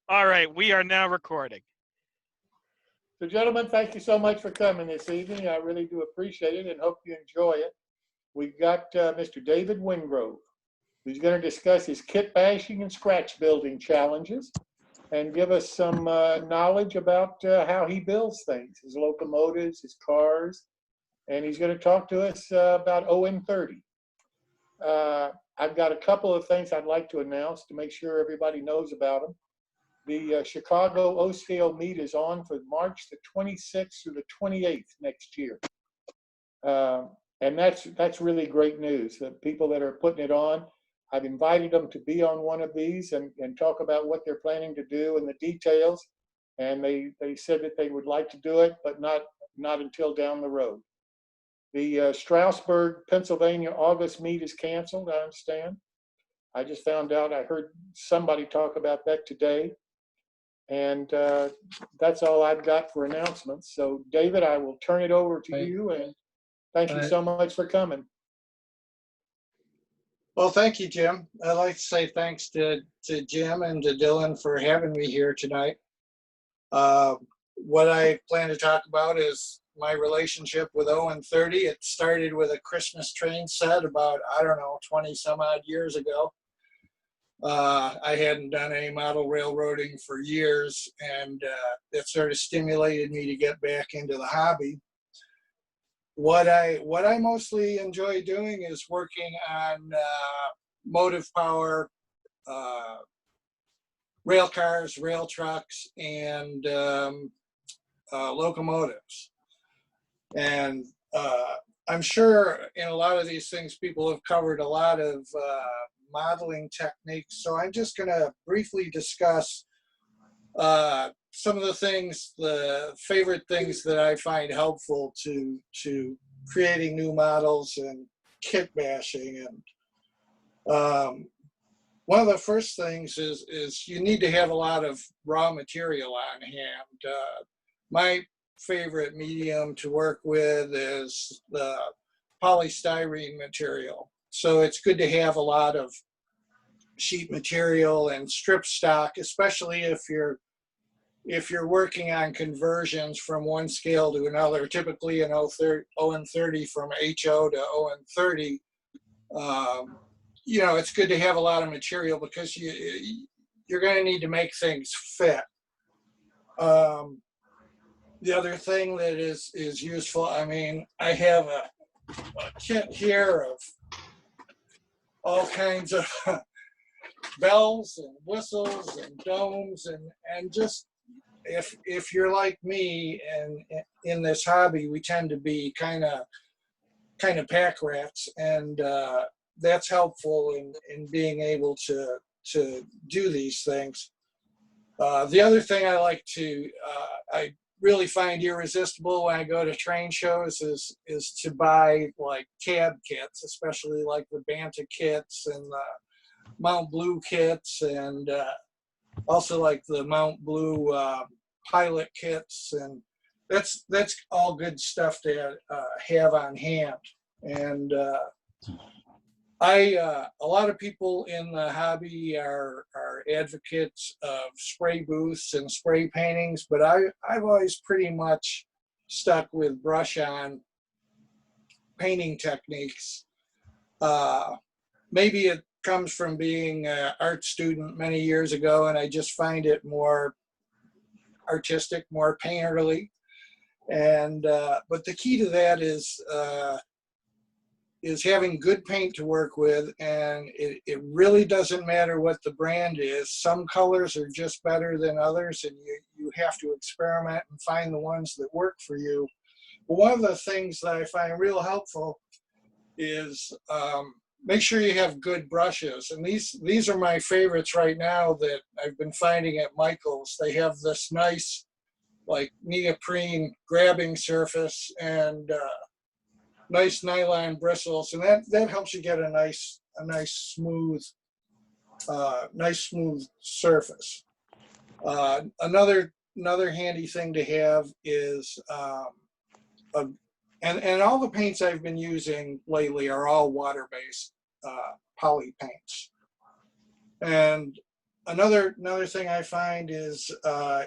All right, we are now recording. So, gentlemen, thank you so much for coming this evening. I really do appreciate it and hope you enjoy it. We've got Mr. David Wingrove, who's going to discuss his kit bashing and scratch building challenges and give us some knowledge about how he builds things, his locomotives, his cars, and he's going to talk to us about OM30. I've got a couple of things I'd like to announce to make sure everybody knows about them. The Chicago O-Scale meet is on for March the 26th through the 28th next year. And that's really great news. The people that are putting it on, I've invited them to be on one of these and talk about what they're planning to do and the details. And they said that they would like to do it, but not until down the road. The Strasburg, Pennsylvania August meet is canceled, I understand. I just found out, I heard somebody talk about that today. And that's all I've got for announcements. So, David, I will turn it over to you, and thank you so much for coming. Well, thank you, Jim. I'd like to say thanks to Jim and to Dylan for having me here tonight. What I plan to talk about is my relationship with OM30. It started with a Christmas train set about, 20 some odd years ago. I hadn't done any model railroading for years, and that sort of stimulated me to get back into the hobby. What I mostly enjoy doing is working on motive power, rail cars, rail trucks, and locomotives. And I'm sure in a lot of these things, people have covered a lot of modeling techniques. So I'm just going to briefly discuss some of the things, the favorite things that I find helpful to creating new models and kit bashing. And one of the first things is you need to have a lot of raw material on hand. My favorite medium to work with is the polystyrene material. So it's good to have a lot of sheet material and strip stock, especially if you're working on conversions from one scale to another, typically an OM30 from HO to OM30. It's good to have a lot of material because you're going to need to make things fit. The other thing that is useful, I have a kit here of all kinds of bells and whistles and domes and just if you're like me and in this hobby, we tend to be kind of pack rats, and that's helpful in being able to do these things. The other thing I like to I really find irresistible when I go to train shows is to buy like cab kits, especially like the Banta kits and the Mount Blue kits, and also like the Mount Blue pilot kits, and that's all good stuff to have on hand. And a lot of people in the hobby are advocates of spray booths and spray paintings, but I've always pretty much stuck with brush on painting techniques. Maybe it comes from being an art student many years ago, and I just find it more artistic, more painterly. And but the key to that is having good paint to work with, and it really doesn't matter what the brand is. Some colors are just better than others, and you have to experiment and find the ones that work for you. But one of the things that I find real helpful is make sure you have good brushes. And these are my favorites right now that I've been finding at Michael's. They have this nice like neoprene grabbing surface and nice nylon bristles, and that helps you get a nice smooth surface. Another handy thing to have is and all the paints I've been using lately are all water-based poly paints. And another thing I find is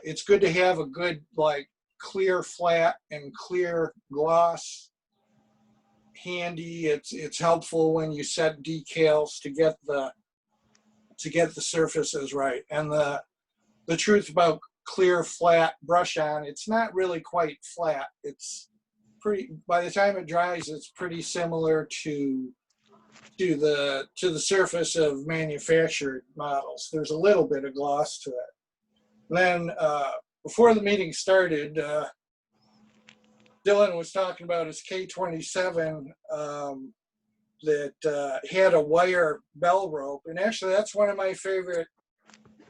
it's good to have a good like clear flat and clear gloss handy. It's helpful when you set decals to get the surfaces right. And the truth about clear flat brush on, it's not really quite flat. It's pretty, by the time it dries, it's pretty similar to the surface of manufactured models. There's a little bit of gloss to it. Then before the meeting started, Dylan was talking about his K27 that had a wire bell rope, and actually that's one of my favorite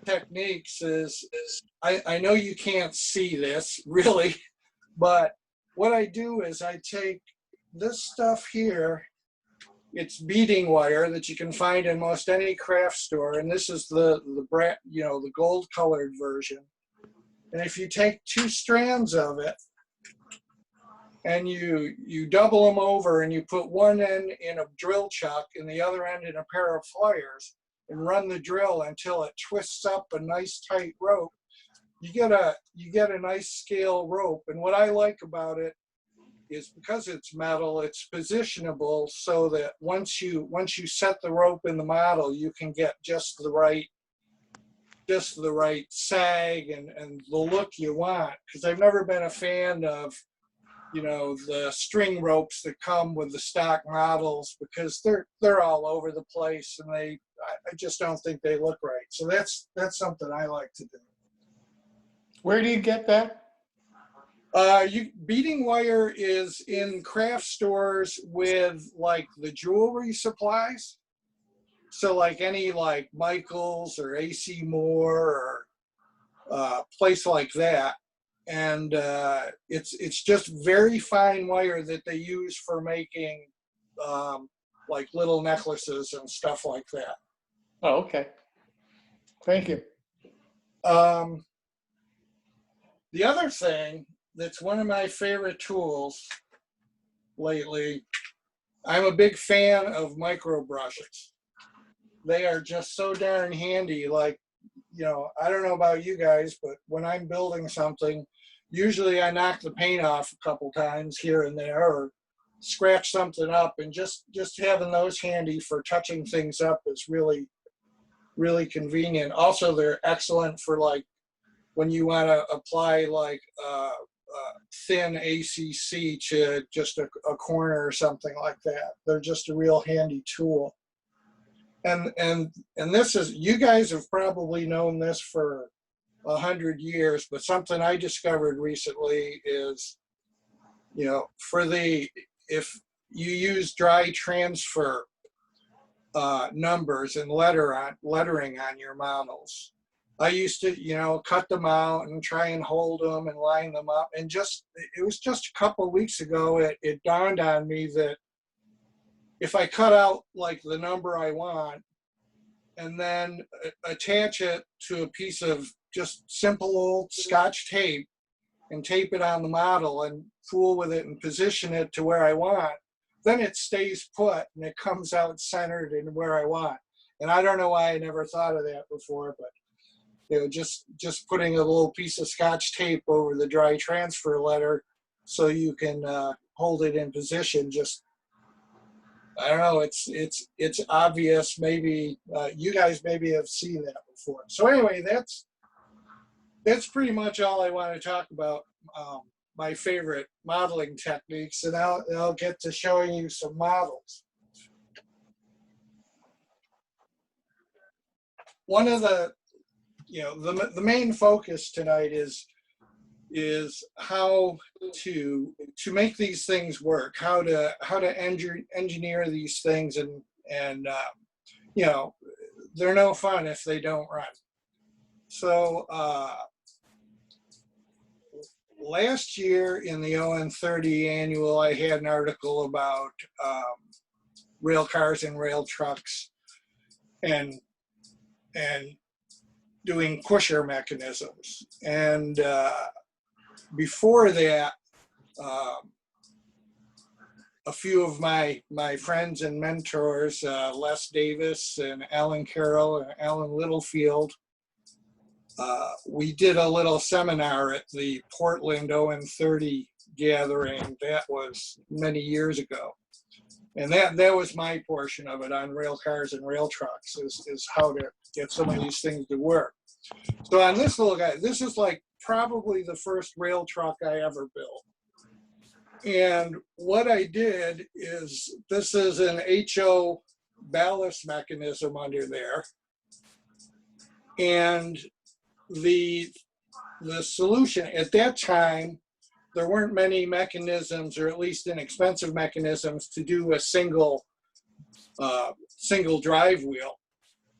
techniques. Is I know you can't see this really, but what I do is I take this stuff here. It's beading wire that you can find in most any craft store, and this is the gold colored version. And if you take 2 strands of it and you double them over and you put one end in a drill chuck and the other end in a pair of pliers and run the drill until it twists up a nice tight rope, you get a nice scale rope. And what I like about it is because it's metal, it's positionable so that once you set the rope in the model, you can get just the right sag and the look you want. Because I've never been a fan of, the string ropes that come with the stock models, because they're all over the place and I just don't think they look right. So that's something I like to do. Where do you get that? Beading wire is in craft stores with like the jewelry supplies. So like any like Michael's or AC Moore or place like that. And it's just very fine wire that they use for making like little necklaces and stuff like that. Oh, okay. Thank you. The other thing that's one of my favorite tools lately, I'm a big fan of micro brushes. They are just so darn handy. Like, I don't know about you guys, but when I'm building something, usually I knock the paint off a couple times here and there or scratch something up, and just having those handy for touching things up is really, really convenient. Also, they're excellent for like when you want to apply like thin ACC to just a corner or something like that. They're just a real handy tool. And this is, you guys have probably known this for 100 years, but something I discovered recently is, if you use dry transfer numbers and lettering on your models, I used to, cut them out and try and hold them and line them up. And it was just a couple of weeks ago, it dawned on me that if I cut out like the number I want and then attach it to a piece of just simple old Scotch tape and tape it on the model and fool with it and position it to where I want, then it stays put and it comes out centered in where I want. And I don't know why I never thought of that before, but just putting a little piece of Scotch tape over the dry transfer letter so you can hold it in position. Just, I don't know, it's obvious. Maybe you guys maybe have seen that before. So anyway, that's pretty much all I want to talk about. My favorite modeling techniques, and I'll get to showing you some models. One of the main focus tonight is how to make these things work, how to engineer these things, and they're no fun if they don't run. So last year in the ON30 annual, I had an article about rail cars and rail trucks and doing pusher mechanisms. And before that, a few of my friends and mentors, Les Davis and Alan Carroll and Alan Littlefield, we did a little seminar at the Portland ON30 gathering. That was many years ago. And that was my portion of it on rail cars and rail trucks, is how to get some of these things to work. So on this little guy, this is like probably the first rail truck I ever built. And what I did is, this is an HO ballast mechanism under there. And the solution at that time, there weren't many mechanisms, or at least inexpensive mechanisms, to do a single drive wheel.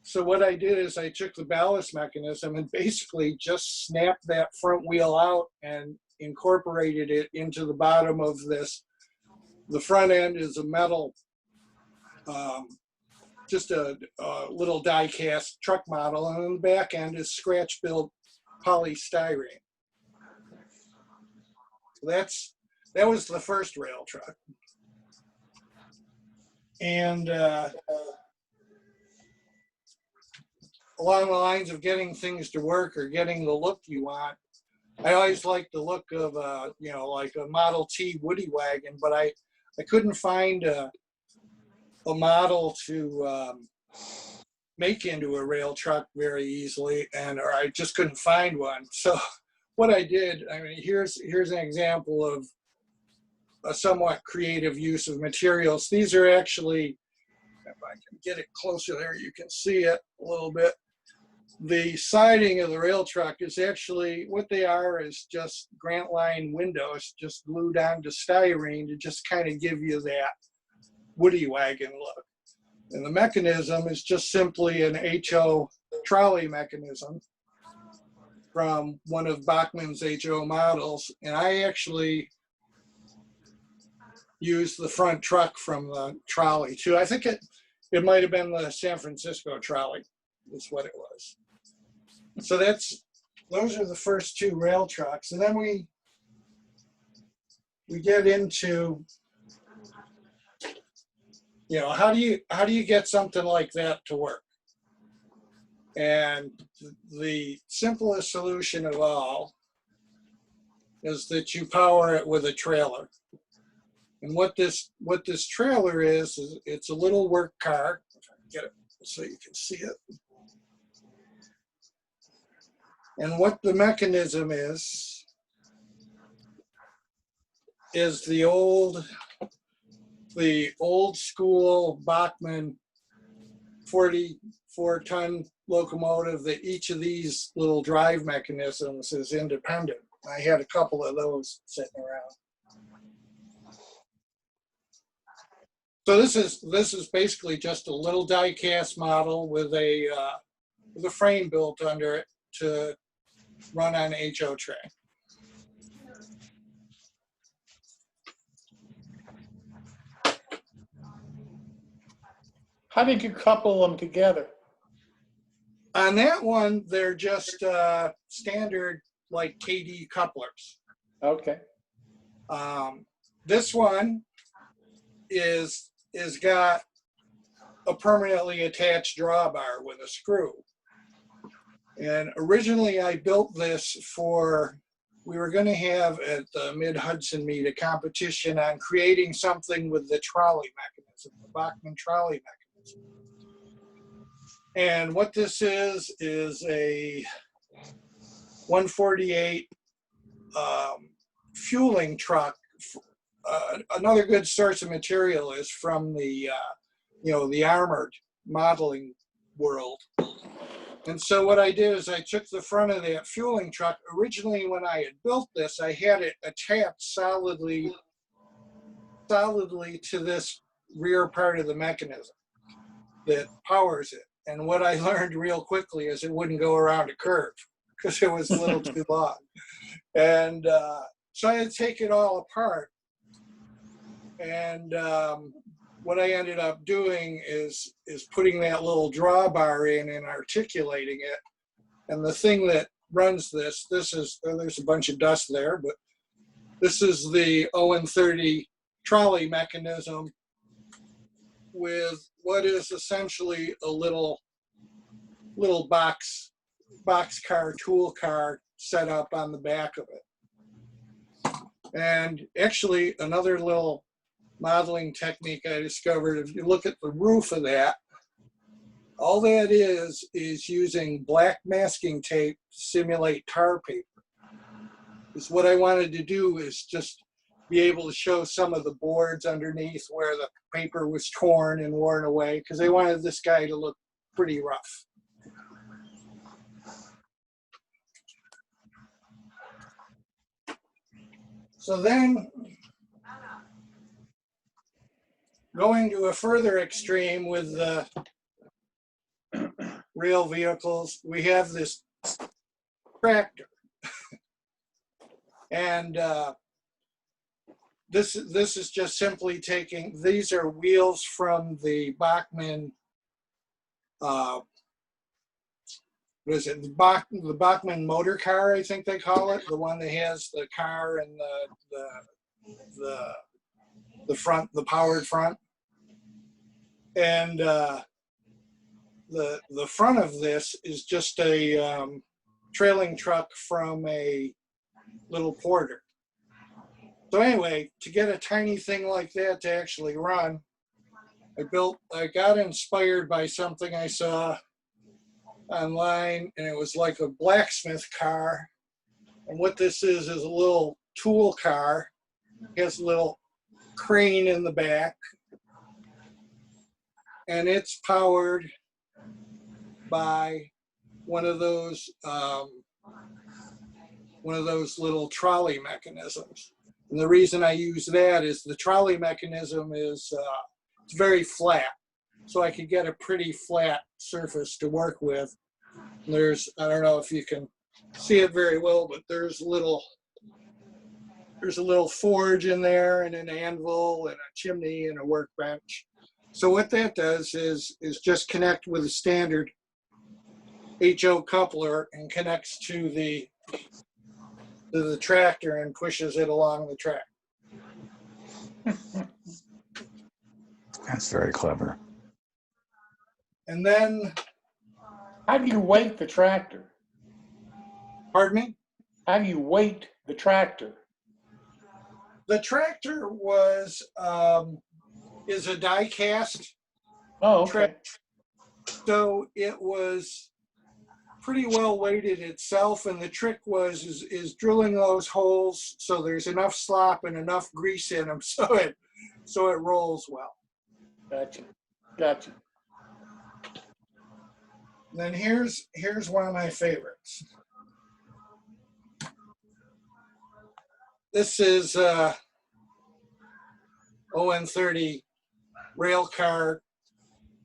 So what I did is I took the ballast mechanism and basically just snapped that front wheel out and incorporated it into the bottom of this. The front end is a metal, just a little die-cast truck model, and the back end is scratch-built polystyrene. That was the first rail truck. And along the lines of getting things to work or getting the look you want, I always liked the look of like a Model T Woody wagon, but I couldn't find a model to make into a rail truck very easily, or I just couldn't find one. So what I did, I mean, here's an example of a somewhat creative use of materials. These are actually, if I can get it closer there, you can see it a little bit. The siding of the rail truck is actually, what they are is just Grant Line windows, just glued onto styrene to just kind of give you that Woody wagon look. And the mechanism is just simply an HO trolley mechanism from one of Bachmann's HO models. And I actually used the front truck from the trolley too. I think it might have been the San Francisco trolley, is what it was. So those are the first two rail trucks. And then we get into, how do you get something like that to work? And the simplest solution of all is that you power it with a trailer. And what this trailer is it's a little work car. If I can get it so you can see it. And what the mechanism is the old school Bachmann 44-ton locomotive, that each of these little drive mechanisms is independent. I had a couple of those sitting around. So this is basically just a little die-cast model with a frame built under it to run on HO tray. How did you couple them together? On that one, they're just standard like KD couplers. Okay. This one is got a permanently attached drawbar with a screw. And originally I built this we were going to have at the Mid-Hudson meet a competition on creating something with the trolley mechanism, the Bachmann trolley mechanism. And what this is a 148 fueling truck. Another good source of material is from the armored modeling world. And so what I did is I took the front of that fueling truck. Originally, when I had built this, I had it attached solidly to this rear part of the mechanism that powers it. And what I learned real quickly is it wouldn't go around a curve because it was a little too long. And so I had to take it all apart. And what I ended up doing is putting that little drawbar in and articulating it. And the thing that runs this is, there's a bunch of dust there, but this is the ON30 trolley mechanism with what is essentially a little box boxcar, tool car set up on the back of it. And actually, another little modeling technique I discovered, if you look at the roof of that, all that is using black masking tape to simulate tar paper. Because what I wanted to do is just be able to show some of the boards underneath where the paper was torn and worn away, because I wanted this guy to look pretty rough. So then, going to a further extreme with the rail vehicles, we have this tractor. And this is just simply taking, these are wheels from the Bachmann, what is it, the Bachmann motor car, I think they call it, the one that has the car and the front, the powered front. And the front of this is just a trailing truck from a little porter. So anyway, to get a tiny thing like that to actually run, I got inspired by something I saw online, and it was like a blacksmith car. And what this is a little tool car. It has a little crane in the back, and it's powered by one of those little trolley mechanisms. And the reason I use that is the trolley mechanism is it's very flat, so I could get a pretty flat surface to work with. There's, I don't know if you can see it very well, but there's a little forge in there, and an anvil, and a chimney, and a workbench. So what that does is just connect with a standard HO coupler and connects to the tractor and pushes it along the track. That's very clever. And then, How do you weight the tractor? pardon me? How do you weight the tractor? The tractor is a die cast. Oh, okay. So it was pretty well weighted itself, and the trick is drilling those holes so there's enough slop and enough grease in them so it rolls well. Gotcha. Then here's one of my favorites. This is ON30 Railcar.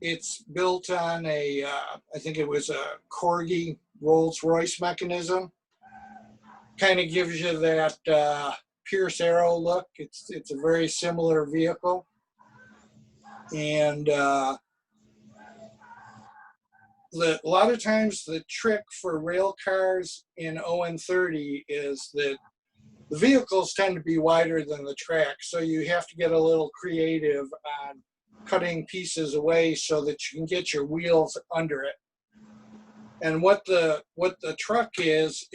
It's built on I think it was a Corgi Rolls-Royce mechanism. Kind of gives you that Pierce Arrow look. It's a very similar vehicle. And a lot of times the trick for rail cars in ON30 is that the vehicles tend to be wider than the track, so you have to get a little creative on cutting pieces away so that you can get your wheels under it. And what the truck is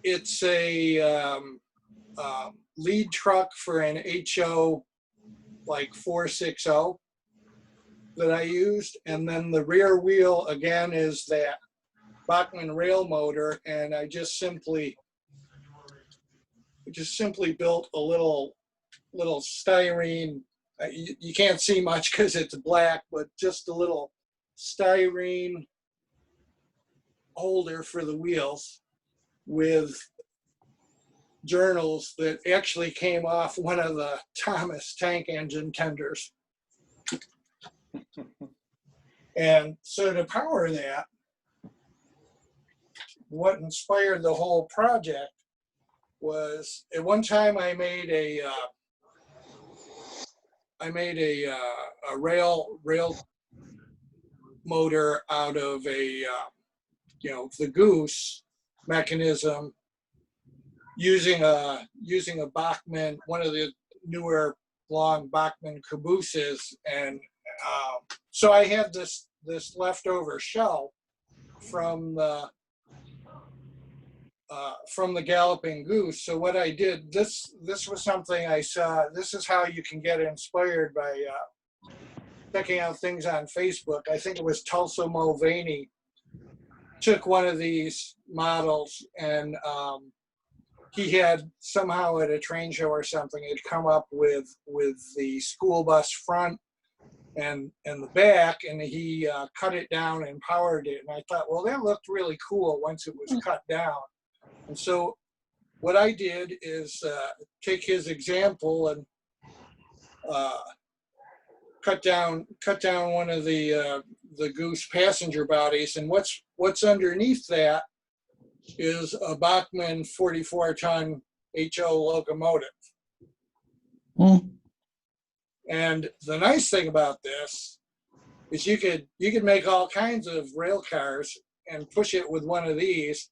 it's a lead truck for an HO like 460 that I used, and then the rear wheel again is that Bachmann rail motor, and I just simply built a little styrene. You can't see much because it's black, but just a little styrene holder for the wheels with journals that actually came off one of the Thomas tank engine tenders. And so to power that, what inspired the whole project was at one time I made a rail motor out of the goose mechanism using a Bachmann, one of the newer long Bachmann cabooses, and so I had this leftover shell from the Galloping Goose. So what I did, this was something I saw. This is how you can get inspired by checking out things on Facebook. I think it was Tulsa Mulvaney took one of these models, and he had somehow at a train show or something had come up with the school bus front and the back, and he cut it down and powered it. And I thought, well, that looked really cool once it was cut down. And so what I did is take his example and cut down one of the Goose passenger bodies, and what's underneath that is a Bachmann 44-ton HO locomotive. Mm. And the nice thing about this is you could make all kinds of rail cars and push it with one of these.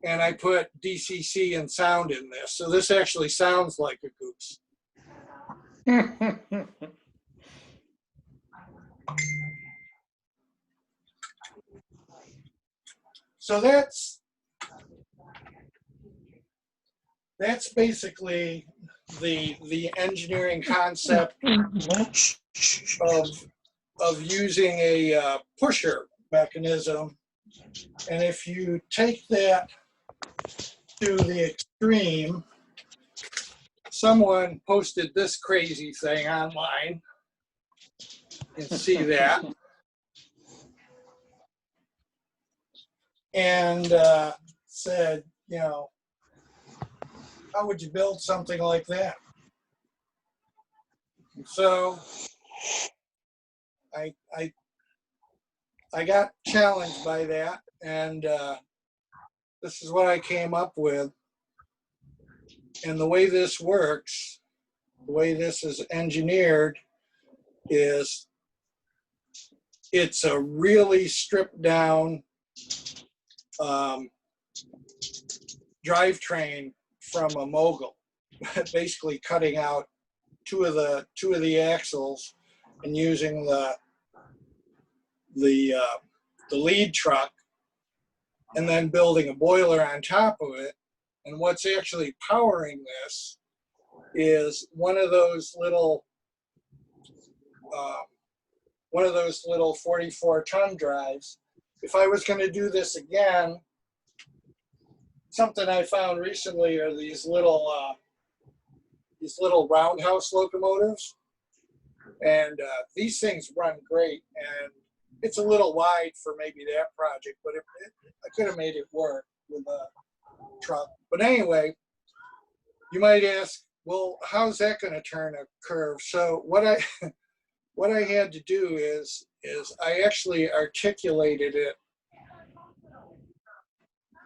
And I put DCC and sound in this, so this actually sounds like a Goose. So that's basically the engineering concept of using a pusher mechanism. And if you take that to the extreme, someone posted this crazy thing online. You can see that. And said, you know, how would you build something like that? And so I got challenged by that, and this is what I came up with. And the way this works, the way this is engineered, is it's a really stripped down drivetrain from a mogul, basically cutting out two of the axles and using the lead truck, and then building a boiler on top of it. And what's actually powering this is one of those little 44-ton drives. If I was going to do this again, something I found recently are these little roundhouse locomotives, and these things run great. And it's a little wide for maybe that project, but I could have made it work with a truck. But anyway, you might ask, well, how's that going to turn a curve? So what I had to do is I actually articulated it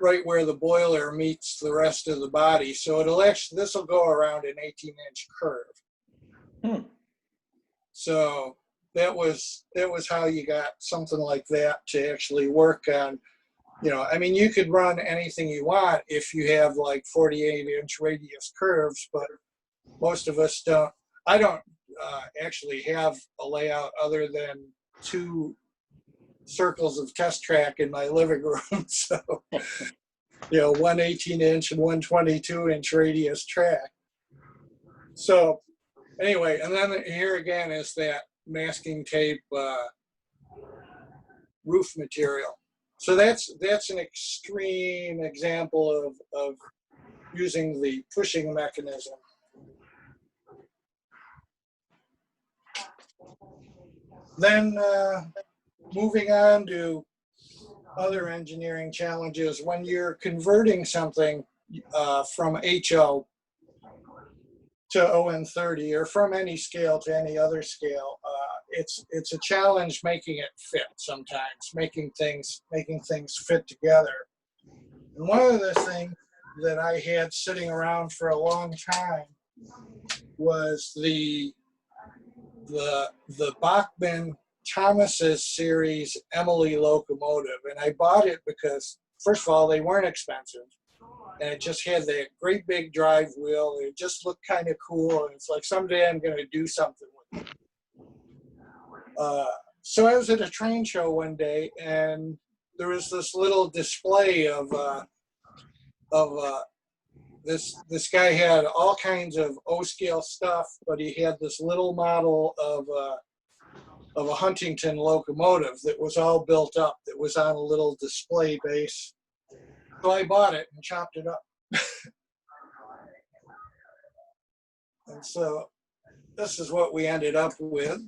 right where the boiler meets the rest of the body. So this will go around an 18-inch curve. So that was how you got something like that to actually work on. You know, I mean, you could run anything you want if you have like 48-inch radius curves, but most of us don't. I don't actually have a layout other than 2 circles of test track in my living room. So, you know, one 18-inch and one 22-inch radius track. So anyway, and then here again is that masking tape roof material. So that's an extreme example of using the pushing mechanism. Then moving on to other engineering challenges, when you're converting something from HO to ON30 or from any scale to any other scale, it's a challenge making it fit sometimes, making things fit together. And one of the things that I had sitting around for a long time was the Bachmann Thomas's series Emily locomotive. And I bought it because, first of all, they weren't expensive. And it just had that great big drive wheel. It just looked kind of cool. And it's like, someday I'm going to do something with it. So I was at a train show one day, and there was this little display of this guy had all kinds of O-scale stuff, but he had this little model of a Huntington locomotive that was all built up, that was on a little display base. So I bought it and chopped it up. And so this is what we ended up with.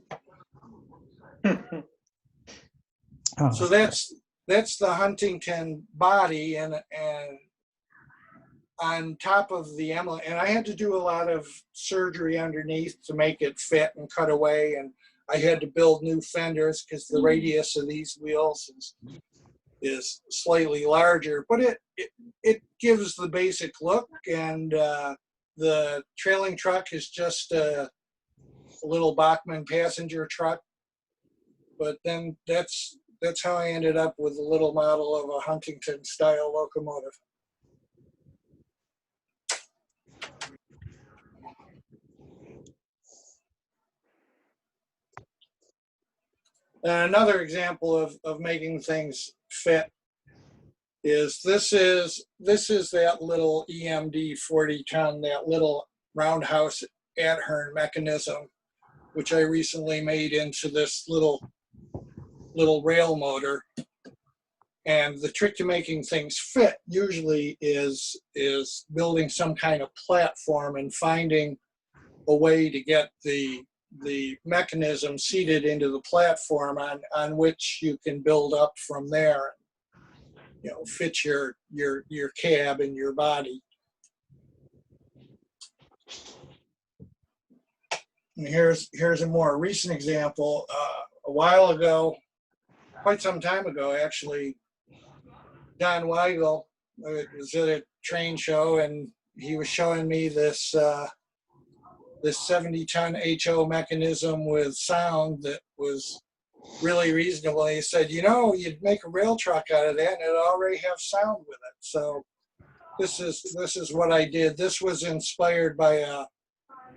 Oh, So that's the Huntington body, and on top of the emblem, and I had to do a lot of surgery underneath to make it fit and cut away, and I had to build new fenders because the radius of these wheels is slightly larger, but it gives the basic look, and the trailing truck is just a little Bachmann passenger truck. But then that's how I ended up with a little model of a Huntington style locomotive. And another example of making things fit is this is that little EMD 40 ton, that little roundhouse Adhern mechanism, which I recently made into this little rail motor. And the trick to making things fit usually is building some kind of platform and finding a way to get the mechanism seated into the platform on which you can build up from there. You know, fit your cab and your body. And here's a more recent example. A while ago, quite some time ago actually, Don Weigel was at a train show, and he was showing me this 70-ton HO mechanism with sound that was really reasonable. He said, you know, you'd make a rail truck out of that and it'd already have sound with it. So this is what I did. This was inspired by a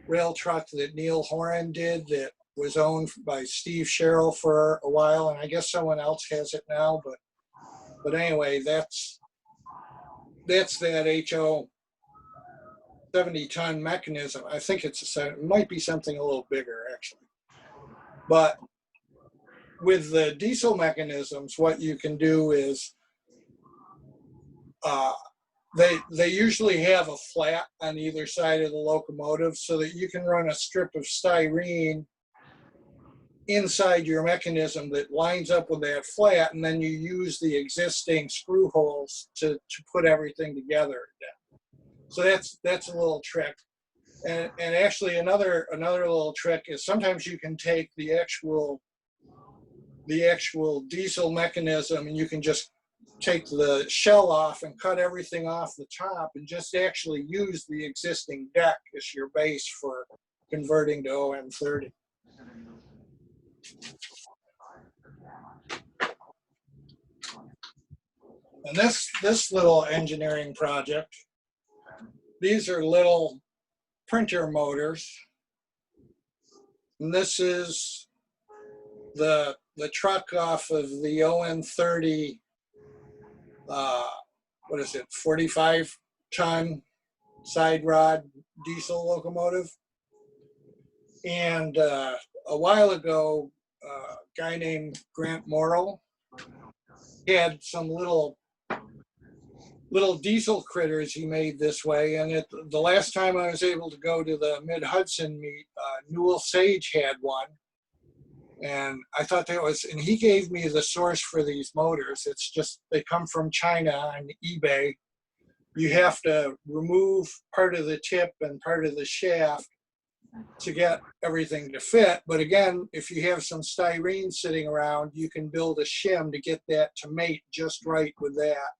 rail truck that Neil Horan did that was owned by Steve Sherrill for a while, and I guess someone else has it now, but anyway, that's that HO 70-ton mechanism. I think it might be something a little bigger actually. But with the diesel mechanisms, what you can do is they usually have a flat on either side of the locomotive so that you can run a strip of styrene inside your mechanism that lines up with that flat, and then you use the existing screw holes to put everything together again. So that's a little trick. And actually another little trick is sometimes you can take the actual diesel mechanism and you can just take the shell off and cut everything off the top and just actually use the existing deck as your base for converting to OM30. And this little engineering project, these are little printer motors. And this is the truck off of the OM30, what is it, 45-ton side rod diesel locomotive. And a while ago, a guy named Grant Morrill had some little diesel critters he made this way. And the last time I was able to go to the Mid-Hudson meet, Newell Sage had one. And I thought that was, and he gave me the source for these motors. It's just, they come from China on eBay. You have to remove part of the tip and part of the shaft to get everything to fit. But again, if you have some styrene sitting around, you can build a shim to get that to mate just right with that.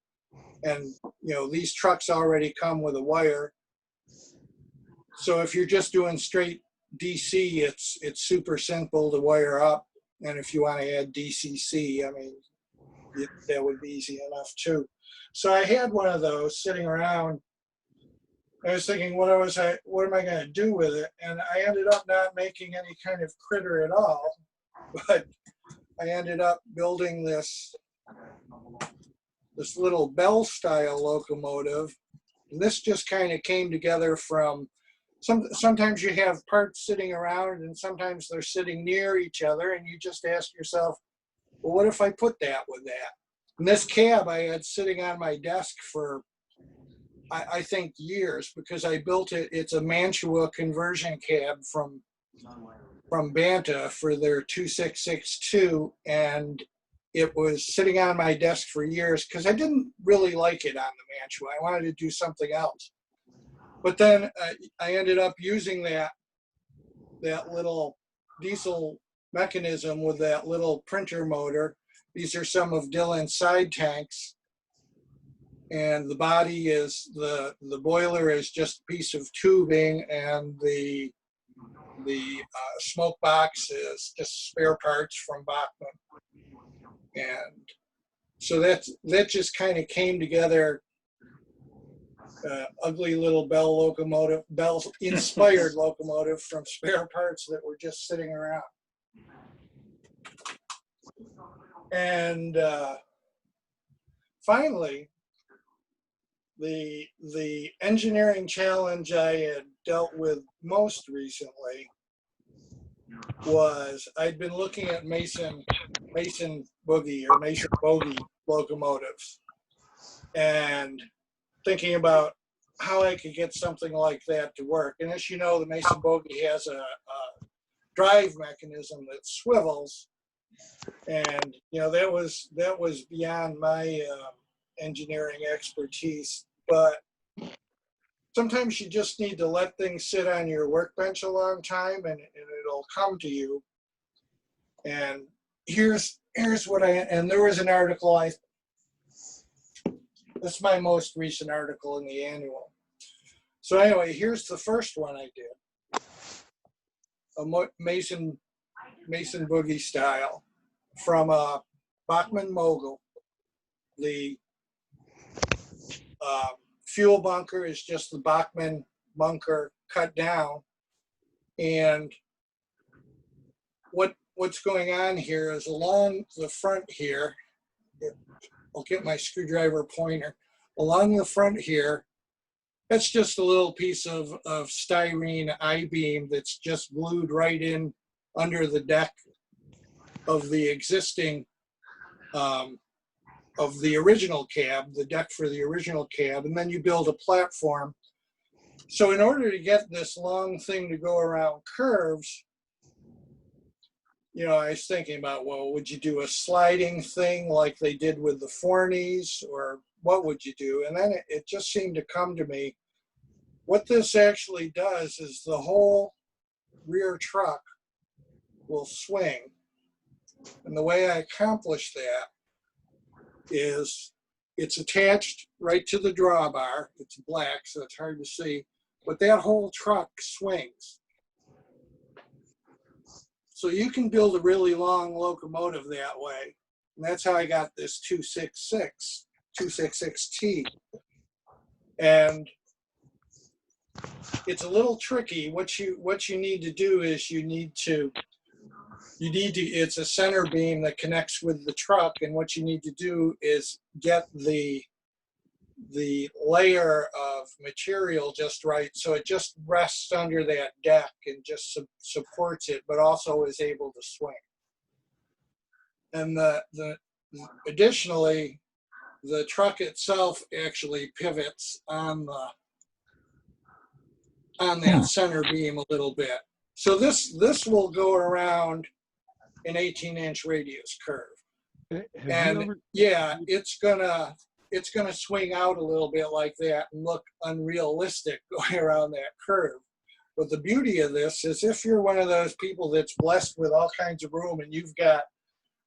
And you know, these trucks already come with a wire. So if you're just doing straight DC, it's super simple to wire up. And if you want to add DCC, I mean, that would be easy enough too. So I had one of those sitting around. I was thinking, what am I going to do with it? And I ended up not making any kind of critter at all, but I ended up building this bell style locomotive. And this just kind of came together from sometimes you have parts sitting around and sometimes they're sitting near each other, and you just ask yourself, well, what if I put that with that? And this cab I had sitting on my desk for, I think, years, because I built it. It's a Mantua conversion cab from Banta for their 2662, and it was sitting on my desk for years because I didn't really like it on the Mantua. I wanted to do something else. But then I ended up using that little diesel mechanism with that little printer motor. These are some of Dylan's side tanks. And the body is, the boiler is just a piece of tubing, and the smoke box is just spare parts from Bachmann. And so that just kind of came together. Ugly little Bell inspired locomotive from spare parts that were just sitting around. And finally, the engineering challenge I had dealt with most recently was I'd been looking at Mason Boogie locomotives and thinking about how I could get something like that to work. And as you know, the Mason Bogey has a drive mechanism that swivels, and that was beyond my engineering expertise. But sometimes you just need to let things sit on your workbench a long time, and it'll come to you. And here's what and there was an article this is my most recent article in the annual. So anyway, here's the first one I did. A Mason Boogie style from a Bachmann Mogul. The fuel bunker is just the Bachmann bunker cut down. And what's going on here is along the front here, I'll get my screwdriver pointer. Along the front here, that's just a little piece of styrene I-beam that's just glued right in under the deck of the existing, of the original cab, the deck for the original cab, and then you build a platform. So in order to get this long thing to go around curves, I was thinking about, well, would you do a sliding thing like they did with the Forneys, or what would you do? And then it just seemed to come to me, what this actually does is the whole rear truck will swing. And the way I accomplish that is it's attached right to the drawbar. It's black, so it's hard to see, but that whole truck swings. So you can build a really long locomotive that way. And that's how I got this 266T. And it's a little tricky. What you need to do is it's a center beam that connects with the truck, and what you need to do is get the layer of material just right, so it just rests under that deck and just supports it, but also is able to swing. And additionally, the truck itself actually pivots on that center beam a little bit. So this will go around an 18-inch radius curve. And yeah, it's gonna swing out a little bit like that and look unrealistic going around that curve. But the beauty of this is if you're one of those people that's blessed with all kinds of room and you've got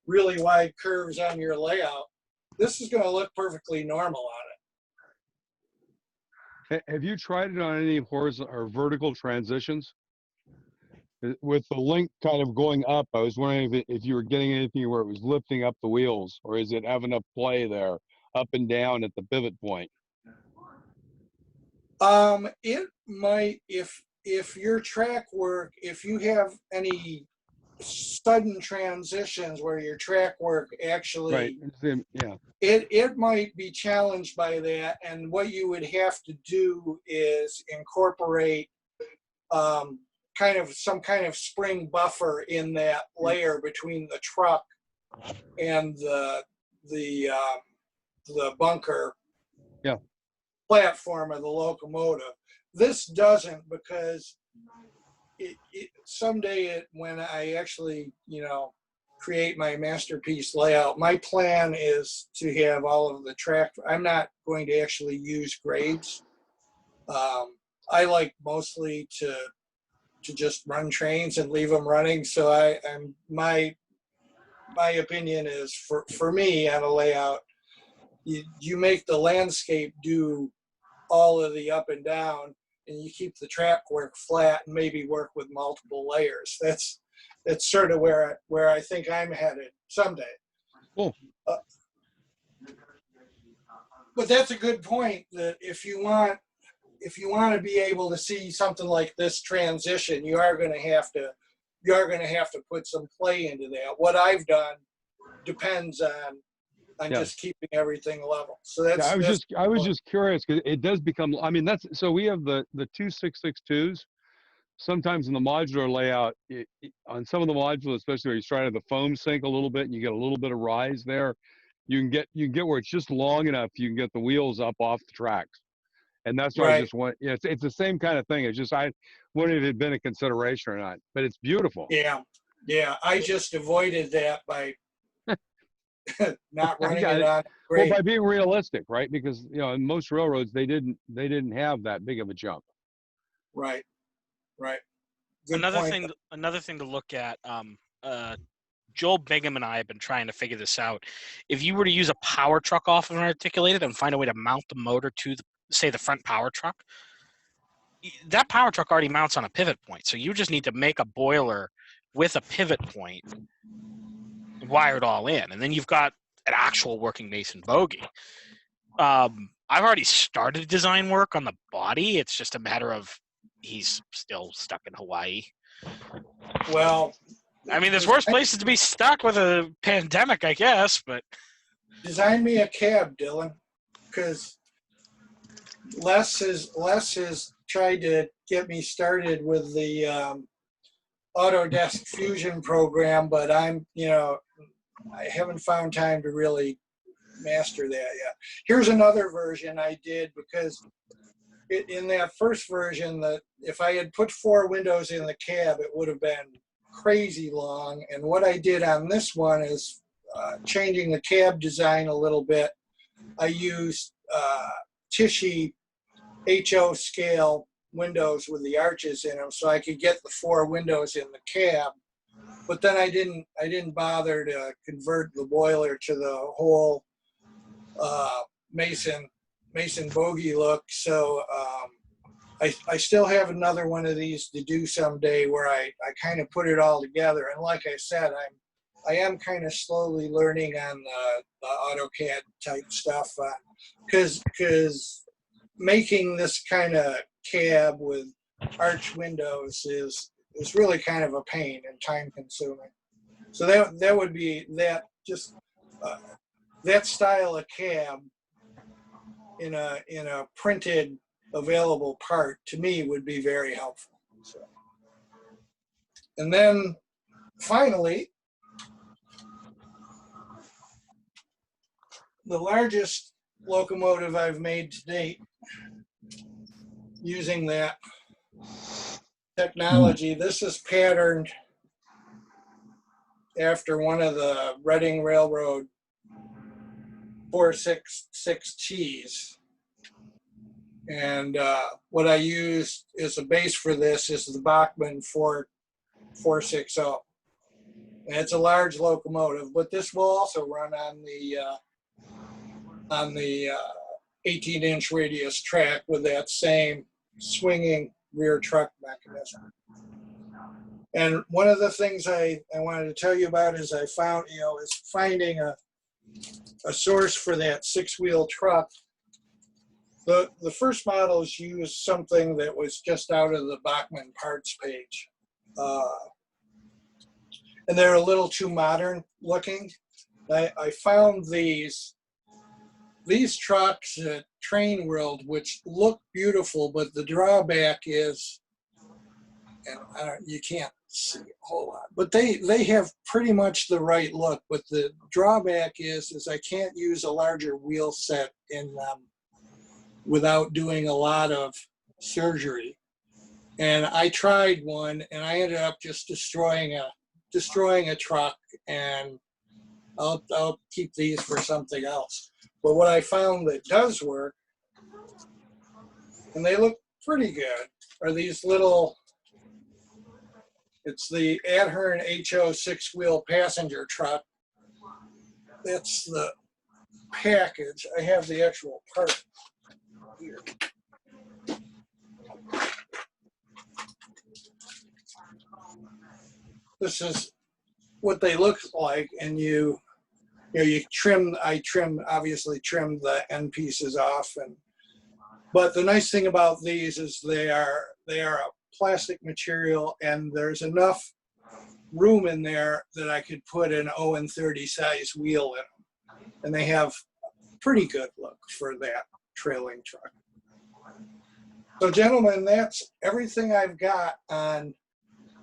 really wide curves on your layout, this is gonna look perfectly normal on it. Have you tried it on any horizontal or vertical transitions? With the link kind of going up, I was wondering if you were getting anything where it was lifting up the wheels, or is it having enough play there, up and down at the pivot point? It might, if your track work, if you have any sudden transitions where your track work actually, Right. Yeah. it might be challenged by that. And what you would have to do is incorporate some kind of spring buffer in that layer between the truck and the bunker Yeah. platform of the locomotive. This doesn't, because someday when I actually, create my masterpiece layout, my plan is to have all of the track. I'm not going to actually use grades. I like mostly to just run trains and leave them running. So my opinion is, for me on a layout, you make the landscape do all of the up and down, and you keep the track work flat and maybe work with multiple layers. That's sort of where I think I'm headed someday. Cool. But that's a good point, that if you want to be able to see something like this transition, you are going to have to put some play into that. What I've done depends on just keeping everything level. So that's. Yeah, I was just curious, because it does become. I mean, so we have the 2662s. Sometimes in the modular layout, on some of the modular, especially where you try to the foam sink a little bit and you get a little bit of rise there, you can get where it's just long enough you can get the wheels up off the tracks. And that's why I just want. Yeah, it's the same kind of thing. It's just I wondered if it had been a consideration or not, but it's beautiful. Yeah. I just avoided that by not running it on grade. Well, by being realistic, right? Because in most railroads they didn't have that big of a jump. Right. Good Another point. thing to look at. Joel Bingham and I have been trying to figure this out. If you were to use a power truck off of an articulated and find a way to mount the motor to, say, the front power truck, that power truck already mounts on a pivot point. So you just need to make a boiler with a pivot point, wire it all in, and then you've got an actual working Mason bogie. I've already started design work on the body. It's just a matter of he's still stuck in Hawaii. Well, I mean, there's worse places to be stuck with a pandemic, I guess, but design me a cab, Dylan, because Les has tried to get me started with the Autodesk Fusion program, but I haven't found time to really master that yet. Here's another version I did, because in that first version, that if I had put 4 windows in the cab, it would have been crazy long. And what I did on this one is changing the cab design a little bit. I used Tishy HO scale windows with the arches in them, so I could get the 4 windows in the cab. But then I didn't bother to convert the boiler to the whole Mason bogie look. So I still have another one of these to do someday, where I kind of put it all together. And like I said, I am kind of slowly learning on the AutoCAD type stuff, because making this kind of cab with arch windows is really kind of a pain and time consuming. So that would be that, just that style of cab in a printed available part, to me, would be very helpful. So, and then finally, the largest locomotive I've made to date using that technology. This is patterned after one of the Reading Railroad 466Ts. And what I used as a base for this is the Bachmann 460. And it's a large locomotive, but this will also run on the 18-inch radius track with that same swinging rear truck mechanism. And one of the things I wanted to tell you about is I found, is finding a source for that 6-wheel truck. The first models used something that was just out of the Bachmann parts page. and they're a little too modern looking. I found these trucks at Train World, which look beautiful, but the drawback is, and you can't see a whole lot, but they have pretty much the right look. But the drawback is I can't use a larger wheel set in them without doing a lot of surgery. And I tried one, and I ended up just destroying a truck, and I'll keep these for something else. But what I found that does work, and they look pretty good, are these little, it's the Adhern HO 6-wheel passenger truck. That's the package. I have the actual part here. This is what they look like, and you trim. I obviously trimmed the end pieces off, but the nice thing about these is they are a plastic material, and there's enough room in there that I could put an Owen 30 size wheel in them, and they have pretty good look for that trailing truck. So, gentlemen, that's everything I've got on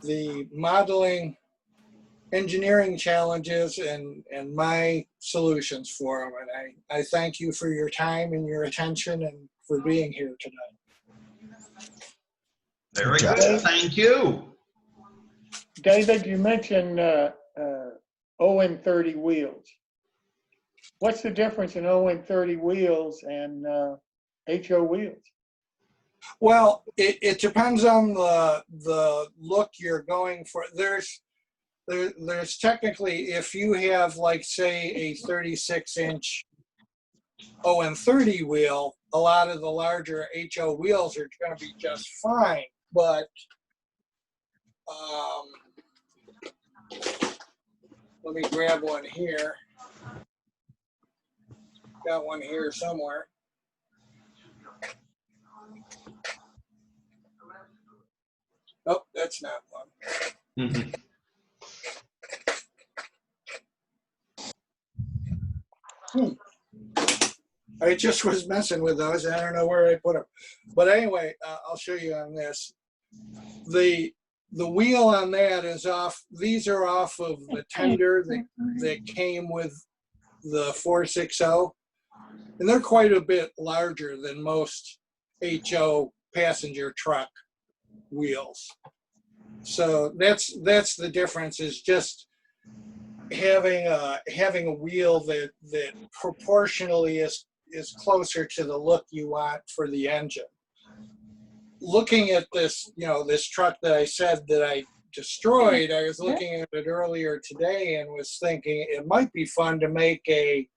the modeling engineering challenges and my solutions for them. And I thank you for your time and your attention and for being here tonight. Very good. Thank you. David, you mentioned Owen 30 wheels. What's the difference in Owen 30 wheels and HO wheels? Well, it depends on the look you're going for. There's technically, if you have, like, say, a 36-inch Owen 30 wheel, a lot of the larger HO wheels are going to be just fine. But let me grab one here. Got one here somewhere. Oh, that's not one. Mm-hmm. I just was messing with those. I don't know where I put them. But anyway, I'll show you on this. The wheel on that is off. These are off of the tender that came with the 460. And they're quite a bit larger than most HO passenger truck wheels. So that's the difference, is just having a wheel that proportionally is closer to the look you want for the engine. Looking at this, this truck that I said that I destroyed, I was looking at it earlier today and was thinking it might be fun to make a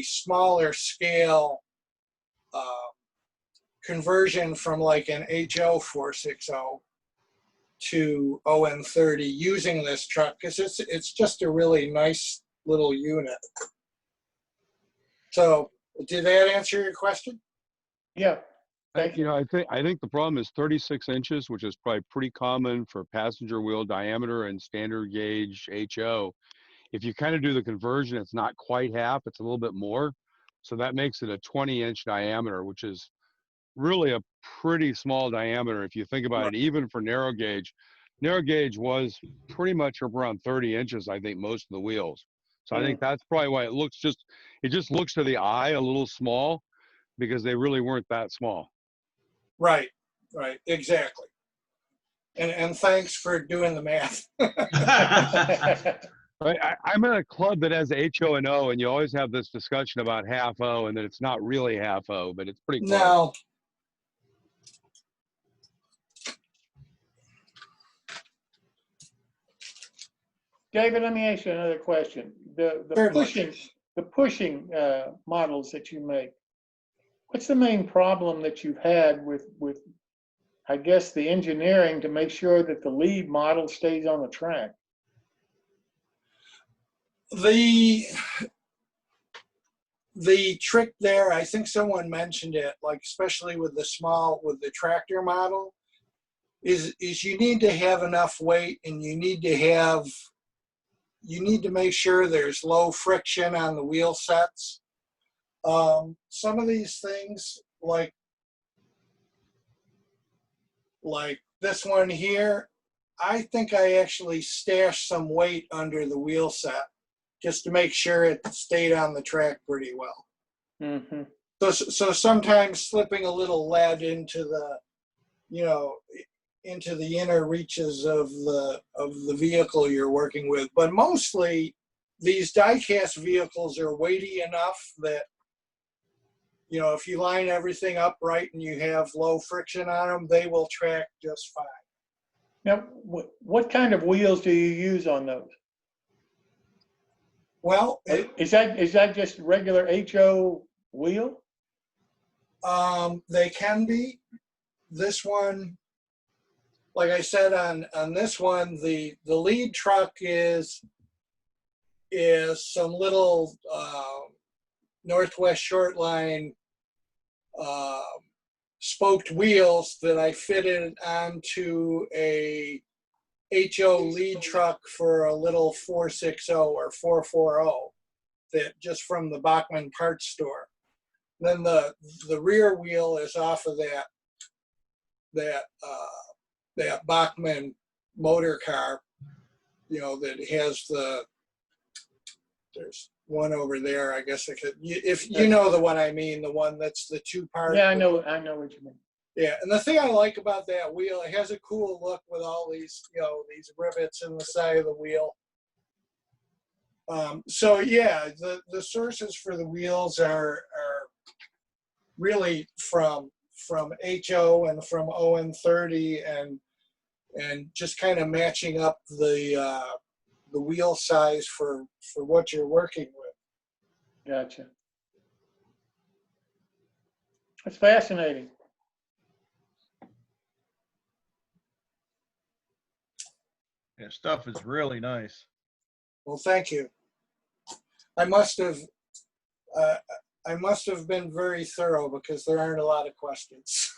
smaller scale conversion from like an HO 460 to ON 30 using this truck, because it's just a really nice little unit. So, did that answer your question? Yeah. Thank you. I think the problem is 36 inches, which is probably pretty common for passenger wheel diameter and standard gauge HO. If you kind of do the conversion, it's not quite half, it's a little bit more. So that makes it a 20-inch diameter, which is really a pretty small diameter if you think about it, even for narrow gauge. Narrow gauge was pretty much around 30 inches, I think, most of the wheels. So I think that's probably why it just looks to the eye a little small, because they really weren't that small. Right, exactly. And thanks for doing the math. Right. I'm in a club that has HO and O, and you always have this discussion about half O, and that it's not really half O, but it's pretty close. No. David, let me ask you another question. The pushing models that you make, what's the main problem that you've had with I guess the engineering to make sure that the lead model stays on the track? The trick there, I think someone mentioned it, like especially with the tractor model, is you need to have enough weight, and you need to have you need to make sure there's low friction on the wheel sets. Some of these things, like this one here, I think I actually stashed some weight under the wheel set just to make sure it stayed on the track pretty well. Mm-hmm. So sometimes slipping a little lead into the, into the inner reaches of the vehicle you're working with. But mostly these die-cast vehicles are weighty enough that, if you line everything up right and you have low friction on them, they will track just fine. Now, what kind of wheels do you use on those? Well, Is that just regular HO wheel? they can be. This one, like I said, on this one, the lead truck is some little Northwest Shortline spoked wheels that I fitted onto a HO lead truck for a little 460 or 440 that just from the Bachman parts store. Then the rear wheel is off of that Bachman motor car, that has there's one over there. I guess I could, if you know the one I mean, the one that's the two-part. Yeah, I know what you mean. Yeah, and the thing I like about that wheel, it has a cool look with all these, these rivets in the side of the wheel. So yeah, the sources for the wheels are really from HO and from ON30 and just kind of matching up the wheel size for what you're working with. Gotcha. That's fascinating. Yeah, stuff is really nice. Well, thank you. I must have been very thorough because there aren't a lot of questions.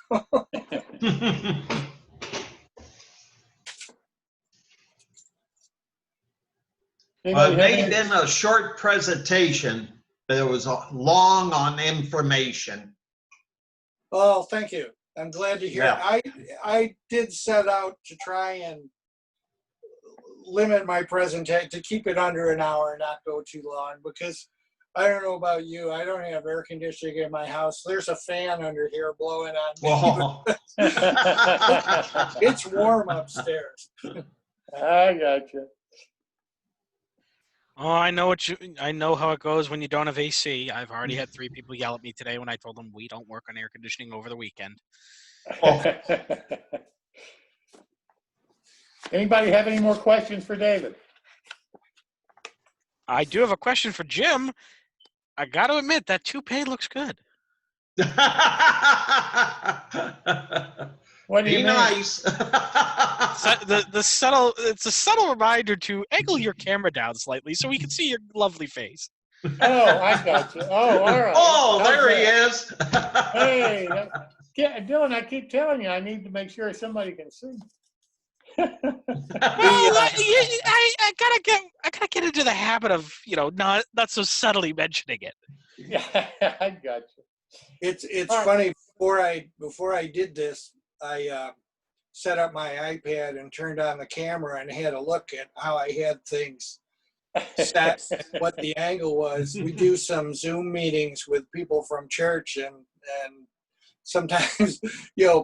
It may have been a short presentation, but it was long on information. Oh, thank you. I'm glad to hear. Yeah. I did set out to try and limit my presentation to keep it under an hour, not go too long, because I don't know about you. I don't have air conditioning in my house. There's a fan under here blowing on me. Whoa. It's warm upstairs. I gotcha. Oh, I know how it goes when you don't have AC. I've already had 3 people yell at me today when I told them we don't work on air conditioning over the weekend. Anybody have any more questions for David? I do have a question for Jim. I got to admit, that toupee looks good. What do you Be mean? nice. It's a subtle reminder to angle your camera down slightly so we can see your lovely face. Oh, I got you. Oh, all right. Oh, there he is. Hey, Dylan, I keep telling you, I need to make sure somebody can see. I gotta get into the habit of not so subtly mentioning it. Yeah, I got you. It's All funny. Before I did this, I set up my iPad and turned on the camera and had a look at how I had things set, what the angle was. We do some Zoom meetings with people from church, and sometimes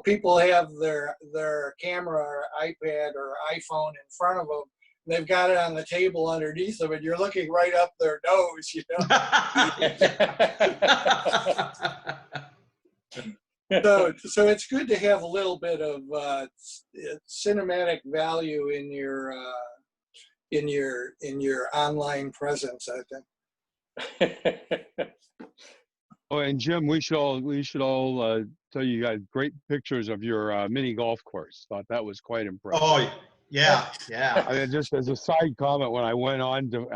people have their camera or iPad or iPhone in front of them. They've got it on the table underneath them, and you're looking right up their nose. So it's good to have a little bit of cinematic value in your online presence, I think. Oh, and Jim, we should all tell you guys great pictures of your mini golf course. Thought that was quite impressive. Oh, yeah. I mean, just as a side comment, when I went on to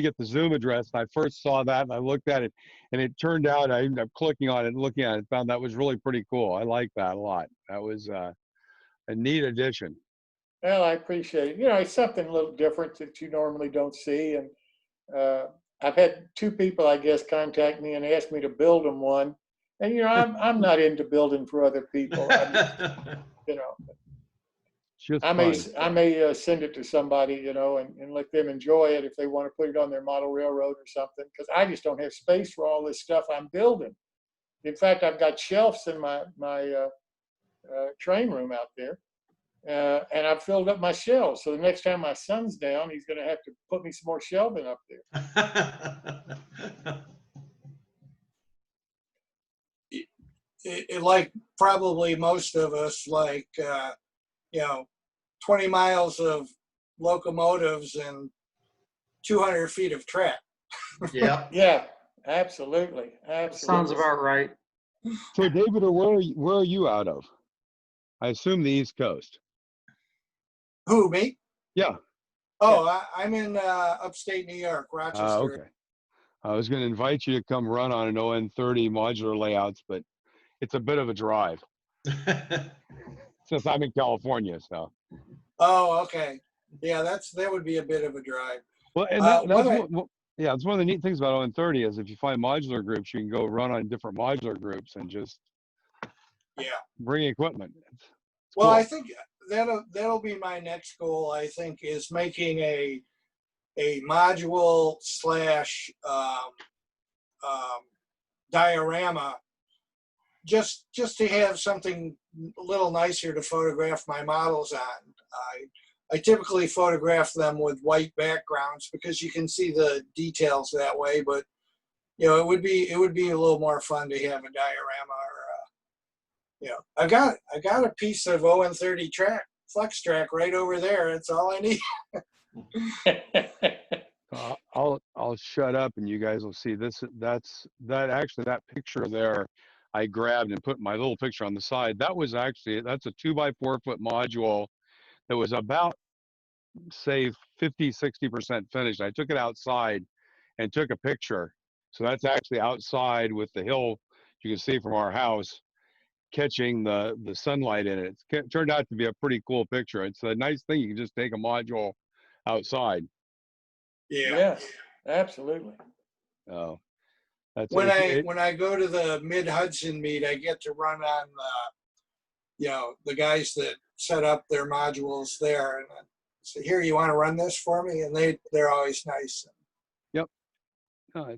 get the Zoom address, and I first saw that, and I looked at it, and it turned out I ended up clicking on it and looking at it, found that was really pretty cool. I like that a lot. That was a neat addition. Well, I appreciate it. You know, it's something a little different that you normally don't see. And I've had two people, I guess, contact me and ask me to build them one. And you know, I'm not into building for other people. I just, you know, Just I fun. may send it to somebody, you know, and let them enjoy it if they want to put it on their model railroad or something. Because I just don't have space for all this stuff I'm building. In fact, I've got shelves in my train room out there. And I've filled up my shelves. So the next time my son's down, he's going to have to put me some more shelving up there. Like probably most of us, like, you know, 20 miles of locomotives and 200 feet of track. Yeah. Yeah, absolutely. Absolutely. Sounds about right. So David, where are you out of? I assume the East Coast. Who, me? Yeah. Oh, I'm in upstate New York, Rochester. Okay. I was going to invite you to come run on an ON30 modular layouts, but it's a bit of a drive since I'm in California. So. Oh, okay. Yeah, that would be a bit of a drive. Well, and that's one of the neat things about ON30 is if you find modular groups, you can go run on different modular groups and just bring equipment. It's well, cool. I think that'll be my next goal. I think is making a module slash diorama just to have something a little nicer to photograph my models on. I typically photograph them with white backgrounds because you can see the details that way. But you know, it would be a little more fun to have a diorama. Or you know, I got a piece of ON30 track, flex track right over there. That's all I need. I'll shut up and you guys will see this. That picture there I grabbed and put my little picture on the side. That's a 2x4 foot module that was about, say, 50-60% finished. I took it outside and took a picture. So that's actually outside with the hill you can see from our house catching the sunlight in it. It turned out to be a pretty cool picture. It's a nice thing. You can just take a module outside. Yeah, absolutely. Oh, that's when I go to the Mid Hudson meet, I get to run on the guys that set up their modules there, and I say, "Here, you want to run this for me?" And they're always nice. Yep. No,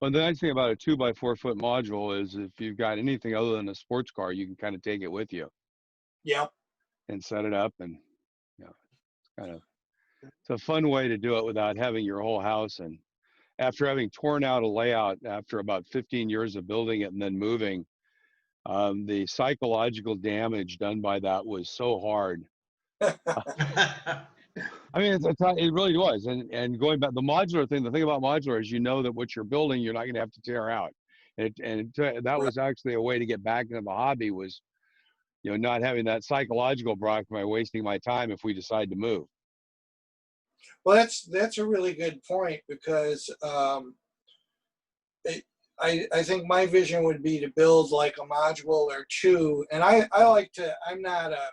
well, the nice thing about a 2x4 foot module is if you've got anything other than a sports car, you can kind of take it with you. Yep. And set it up, and it's a fun way to do it without having your whole house. And after having torn out a layout after about 15 years of building it and then moving, the psychological damage done by that was so hard. I mean, it really was. And going back, the modular thing, the thing about modular is you know that what you're building, you're not going to have to tear out. That was actually a way to get back into the hobby was, you know, not having that psychological block by wasting my time if we decide to move. Well, that's a really good point because I think my vision would be to build like a module or two. And I'm not a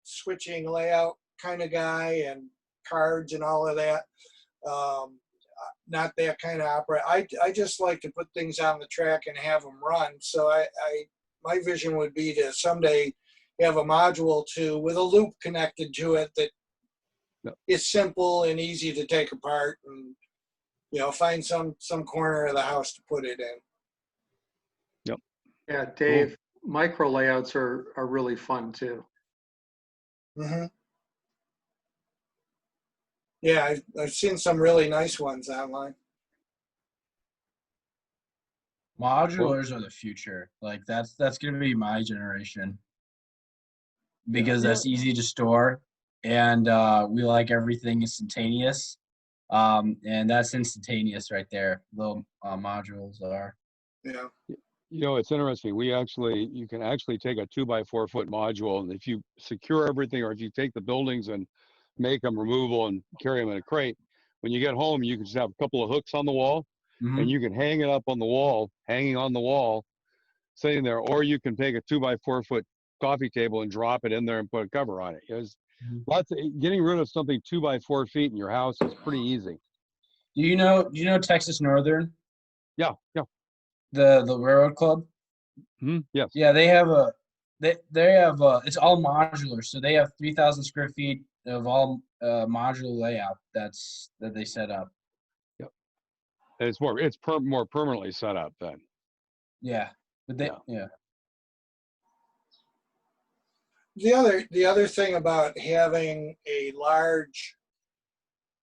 switching layout kind of guy and cards and all of that. Not that kind of opera. I just like to put things on the track and have them run. So my vision would be to someday have a module too with a loop connected to it that is simple and easy to take apart, and you know, find some corner of the house to put it in. Yep. Yeah, Dave, cool. Micro layouts are really fun too. Mm-hmm. Yeah, I've seen some really nice ones online. Modulars are the future. Like that's going to be my generation because that's easy to store, and we like everything instantaneous. And that's instantaneous right there. Little modules are. Yeah. You know, it's interesting. You can actually take a 2x4 foot module, and if you secure everything, or if you take the buildings and make them removable and carry them in a crate, when you get home, you can just have a couple of hooks on the wall, and you can hang it up on the wall, hanging on the wall, sitting there, or you can take a 2x4 foot coffee table and drop it in there and put a cover on it. It was Mhm. getting rid of something 2 by 4 feet in your house is pretty easy. Do you know Texas Northern, Yeah, yeah. the railroad club? Yes. Yeah, they have they have it's all modular, so they have 3,000 square feet of all modular layout that they set up. Yep. And it's more permanently set up then. Yeah, but they yeah. The other thing about having a large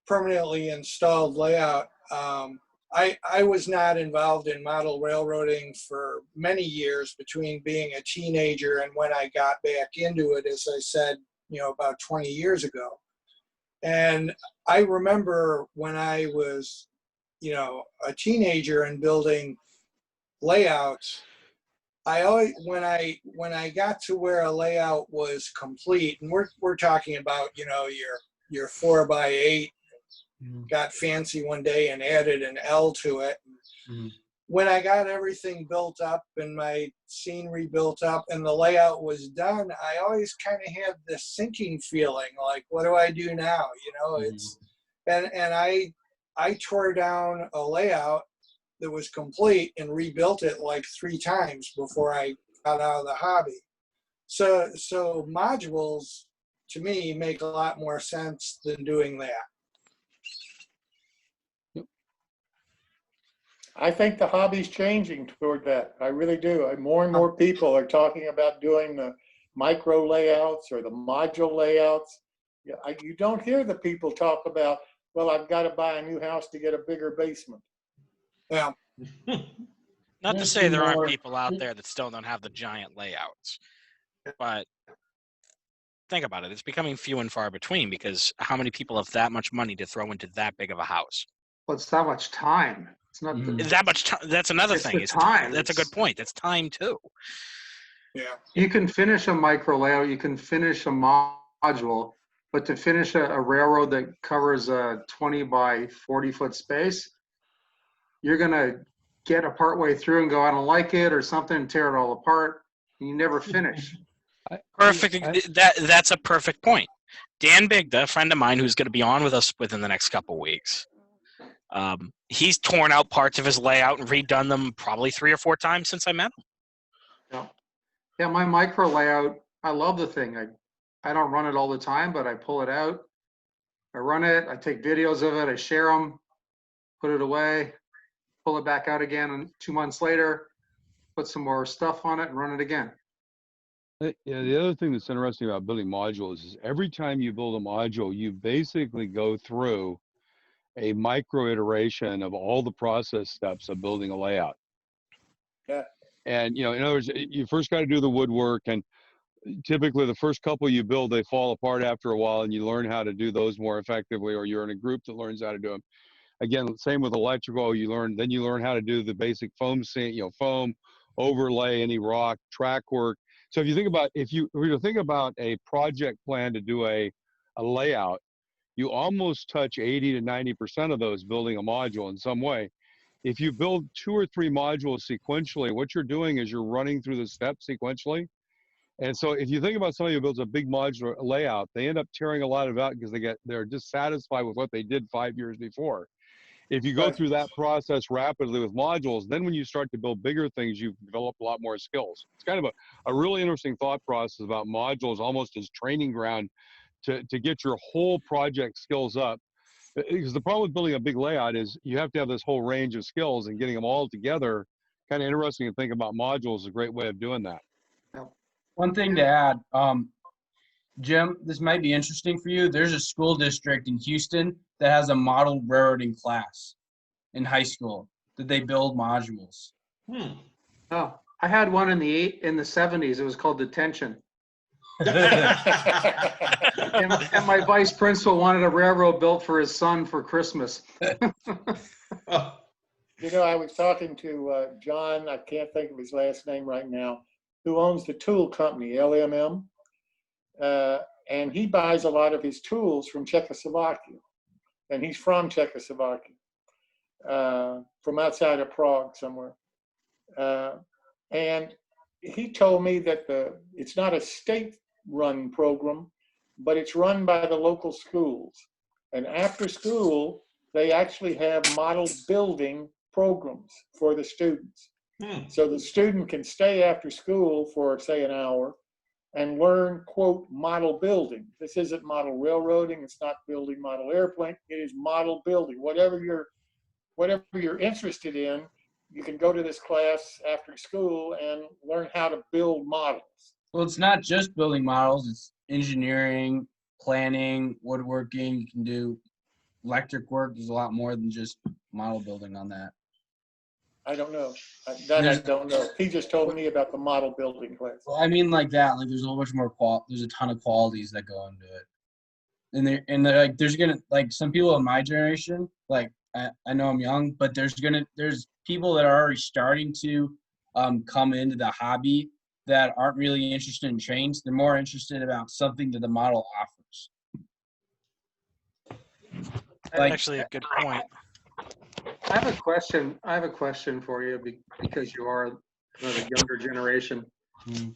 permanently installed layout, I was not involved in model railroading for many years between being a teenager and when I got back into it, as I said, about 20 years ago. And I remember when I was, a teenager and building layouts, I always when I got to where a layout was complete, and we're talking about your 4x8, got fancy one day and added an L to it. Mhm. When I got everything built up and my scenery built up and the layout was done, I always kind of had this sinking feeling, like, what do I do now? It's and I tore down a layout that was complete and rebuilt it like 3 times before I got out of the hobby. So modules to me make a lot more sense than doing that. I think the hobby's changing toward that. I really do. More and more people are talking about doing the micro layouts or the module layouts. Yeah, you don't hear the people talk about, well, I've got to buy a new house to get a bigger basement. Yeah. Not to say there aren't people out there that still don't have the giant layouts, but think about it. It's becoming few and far between because how many people have that much money to throw into that big of a house? Well, it's that much time. It's not That much time. That's another it's thing. the time. That's a good point. That's time too. Yeah. You can finish a micro layout, you can finish a module, but to finish a railroad that covers a 20 by 40 foot space, you're gonna get a part way through and go, I don't like it or something, and tear it all apart, and you never finish. Perfect. That's a perfect point. Dan Bigda, a friend of mine who's going to be on with us within the next couple weeks, he's torn out parts of his layout and redone them probably 3 or 4 times since I met him. Yeah, my micro layout, I love the thing. I don't run it all the time, but I pull it out, I run it, I take videos of it, I share them, put it away, pull it back out again, and 2 months later, put some more stuff on it and run it again. Yeah, the other thing that's interesting about building modules is every time you build a module, you basically go through a micro iteration of all the process steps of building a layout. Yeah. And, in other words, you first got to do the woodwork, and typically the first couple you build, they fall apart after a while, and you learn how to do those more effectively, or you're in a group that learns how to do them. Again, same with electrical, you learn how to do the basic foam foam, overlay, any rock, track work. So if you were to think about a project plan to do a layout, you almost touch 80 to 90% of those building a module in some way. If you build 2 or 3 modules sequentially, what you're doing is you're running through the steps sequentially. And so if you think about somebody who builds a big modular layout, they end up tearing a lot of it out because they're dissatisfied with what they did 5 years before. If you go through that process rapidly with modules, then when you start to build bigger things, you've developed a lot more skills. It's kind of a really interesting thought process about modules, almost as training ground to get your whole project skills up. Because the problem with building a big layout is you have to have this whole range of skills, and getting them all together, kind of interesting to think about modules is a great way of doing that. One thing to add, Jim, this might be interesting for you. There's a school district in Houston that has a model railroading class in high school that they build modules. Oh, I had one in the 70s. It was called Detention. And my vice principal wanted a railroad built for his son for Christmas. I was talking to John, I can't think of his last name right now, who owns the tool company, LMM. And he buys a lot of his tools from Czechoslovakia. And he's from Czechoslovakia, from outside of Prague somewhere. And he told me that it's not a state-run program, but it's run by the local schools. And after school, they actually have model building programs for the students. So the student can stay after school for, say, an hour and learn, quote, model building. This isn't model railroading. It's not building model airplane. It is model building. Whatever you're interested in, you can go to this class after school and learn how to build models. Well, it's not just building models. It's engineering, planning, woodworking. You can do electric work. There's a lot more than just model building on that. I don't know. I don't know. He just told me about the model building class. Well, I mean like that. Like there's a whole bunch more there's a ton of qualities that go into it. And they're like, there's gonna, like, some people in my generation, like, I know I'm young, but there's people that are already starting to come into the hobby that aren't really interested in trains. They're more interested about something that the model offers. That's actually a good point. I have a question for you because you are the younger generation.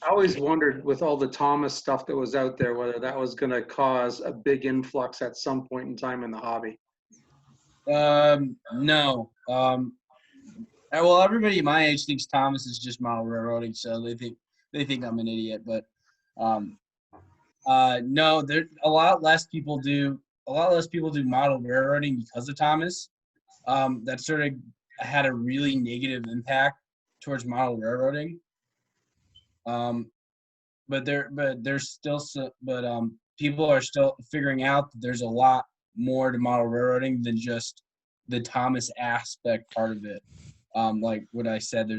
I always wondered, with all the Thomas stuff that was out there, whether that was going to cause a big influx at some point in time in the hobby. No. Well, everybody my age thinks Thomas is just model railroading, so they think I'm an idiot. But no, there a lot less people do model railroading because of Thomas. That sort of had a really negative impact towards model railroading. But people are still figuring out that there's a lot more to model railroading than just the Thomas aspect part of it. Like what I said, there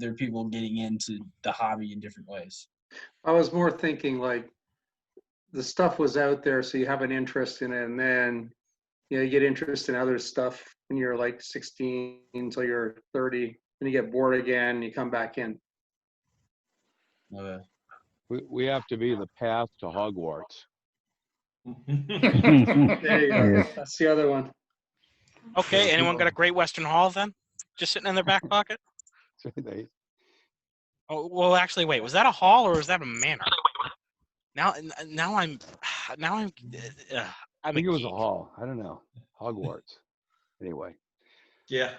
are people getting into the hobby in different ways. I was more thinking like the stuff was out there, so you have an interest in it, and then you get interested in other stuff when you're like 16 until you're 30, and you get bored again, and you come back in. We have to be the path to Hogwarts. There you go. That's the other one. Okay, anyone got a Great Western Hall then? Just sitting in their back pocket? Oh, well, actually, wait. Was that a hall or was that a manor? Now I'm. I think it was a hall. I don't know. Hogwarts. Anyway. Yeah.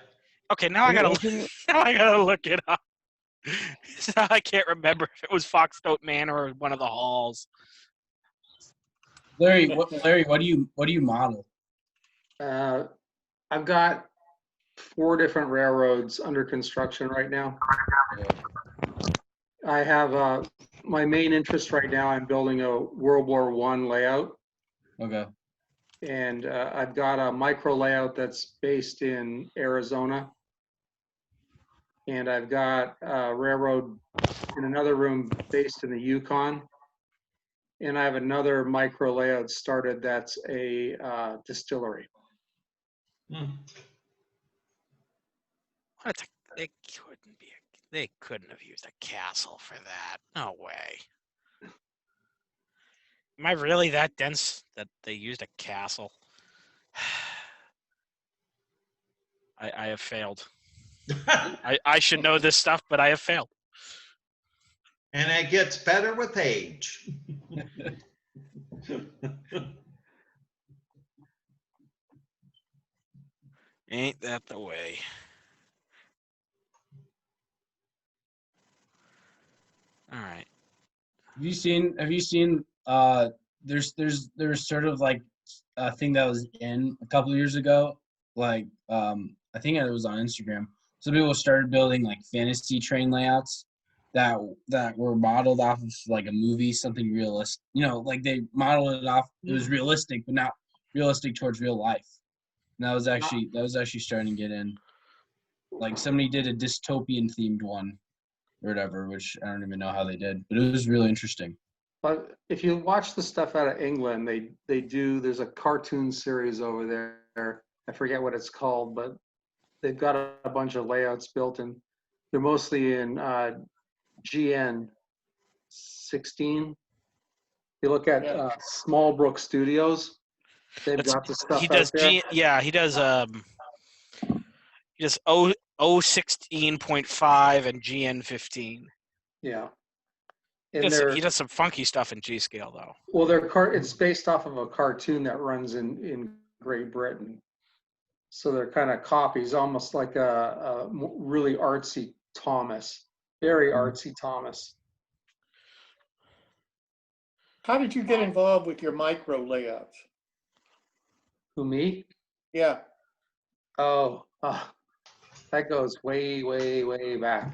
Okay, now I gotta look it up. So I can't remember if it was Foxcoat Manor or one of the halls. Larry, what do you model? I've got 4 different railroads under construction right now. I have my main interest right now. I'm building a World War I layout. Okay. And I've got a micro layout that's based in Arizona. And I've got a railroad in another room based in the Yukon. And I have another micro layout started that's a distillery. They couldn't have used a castle for that. No way. Am I really that dense that they used a castle? I have failed. I should know this stuff, but I have failed. And it gets better with age. Ain't that the way? All right. Have you seen there's sort of like a thing that was in a couple of years ago, like I think it was on Instagram. Some people started building like fantasy train layouts that were modeled off of like a movie, something realistic. Like they modeled it off. It was realistic, but not realistic towards real life. And that was actually starting to get in. Like somebody did a dystopian themed one or whatever, which I don't even know how they did, but it was really interesting. But if you watch the stuff out of England, there's a cartoon series over there. I forget what it's called, but they've got a bunch of layouts built in. They're mostly in GN 16. You look at Smallbrook Studios. They've got the stuff. He does he does O16.5 and GN15. Yeah. He And does, he does some funky stuff in G scale though. well, it's based off of a cartoon that runs in Great Britain. So they're kind of copies, almost like a really artsy Thomas, very artsy Thomas. How did you get involved with your micro layouts? Who, me? Yeah. Oh, that goes way, way, way back.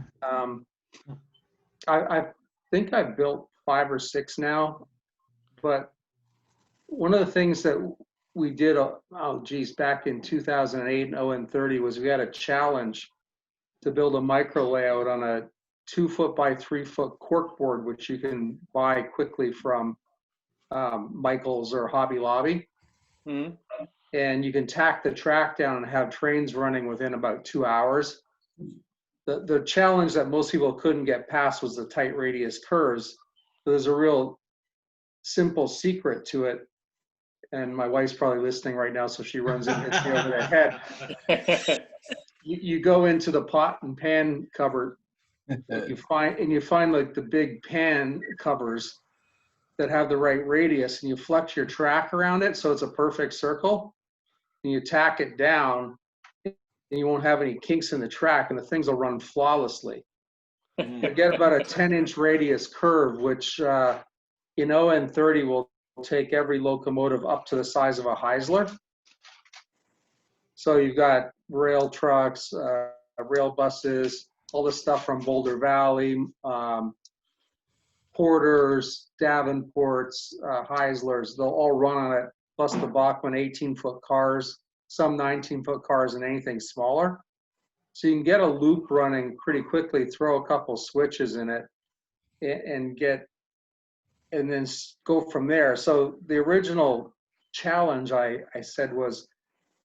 I think I've built 5 or 6 now, but one of the things that we did, back in 2008 and ON30 was we had a challenge to build a micro layout on a 2-foot by 3-foot corkboard, which you can buy quickly from Michael's or Hobby Lobby. Mm-hmm. And you can tack the track down and have trains running within about 2 hours. The challenge that most people couldn't get past was the tight radius curves. So there's a real simple secret to it. And my wife's probably listening right now, so she runs and hits me over the head. You go into the pot and pan cupboard, you find like the big pan covers that have the right radius, and you flex your track around it so it's a perfect circle, and you tack it down, and you won't have any kinks in the track, and the things will run flawlessly. You get about a 10-inch radius curve, which in ON30 will take every locomotive up to the size of a Heisler. So you've got rail trucks, rail buses, all the stuff from Boulder Valley, Porters, Davenports, Heislers, they'll all run on it, plus the Bachmann 18-foot cars, some 19-foot cars, and anything smaller. So you can get a loop running pretty quickly, throw a couple switches in it, and then go from there. So the original challenge I said was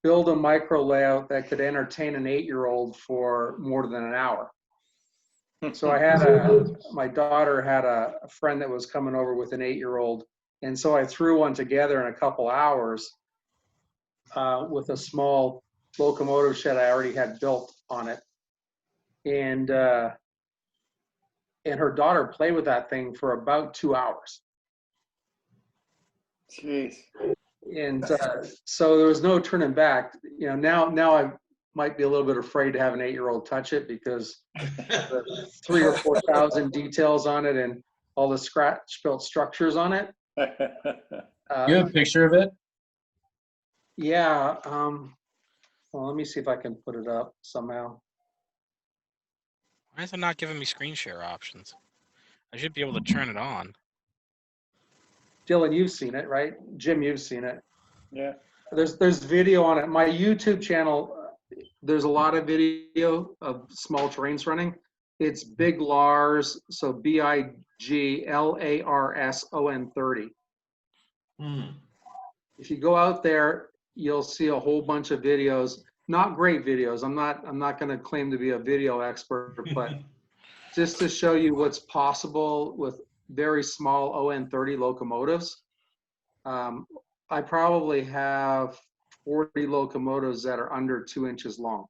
build a micro layout that could entertain an 8-year-old for more than an hour. So I had my daughter had a friend that was coming over with an 8-year-old, and so I threw one together in a couple hours with a small locomotive shed I already had built on it, and her daughter played with that thing for about 2 hours. Jeez. And so there was no turning back. You know, now I might be a little bit afraid to have an 8-year-old touch it because the 3,000 or 4,000 details on it and all the scratch-built structures on it. You have a picture of it? Yeah. Well, let me see if I can put it up somehow. Why is it not giving me screen share options? I should be able to turn it on. Dylan, you've seen it, right? Jim, you've seen it. Yeah. There's video on it. My YouTube channel, there's a lot of video of small trains running. It's Big Lars, so BIGLARSON30. If you go out there, you'll see a whole bunch of videos. Not great videos. I'm not going to claim to be a video expert, but just to show you what's possible with very small ON30 locomotives. I probably have 40 locomotives that are under 2 inches long.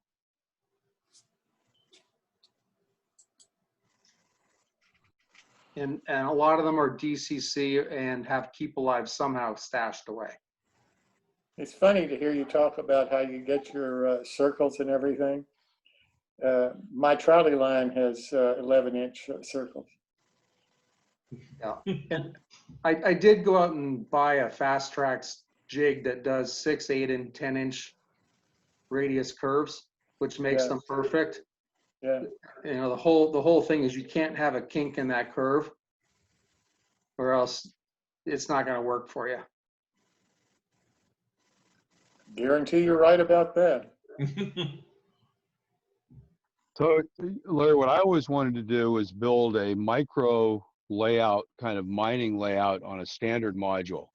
And a lot of them are DCC and have Keep Alive somehow stashed away. It's funny to hear you talk about how you get your circles and everything. My trolley line has 11-inch circles. Yeah. And I did go out and buy a Fast Tracks jig that does 6, 8, and 10-inch radius curves, which makes them perfect. Yeah. You know, the whole thing is you can't have a kink in that curve, or else it's not going to work for you. Guarantee you're right about that. So, Larry, what I always wanted to do is build a micro layout, kind of mining layout on a standard module.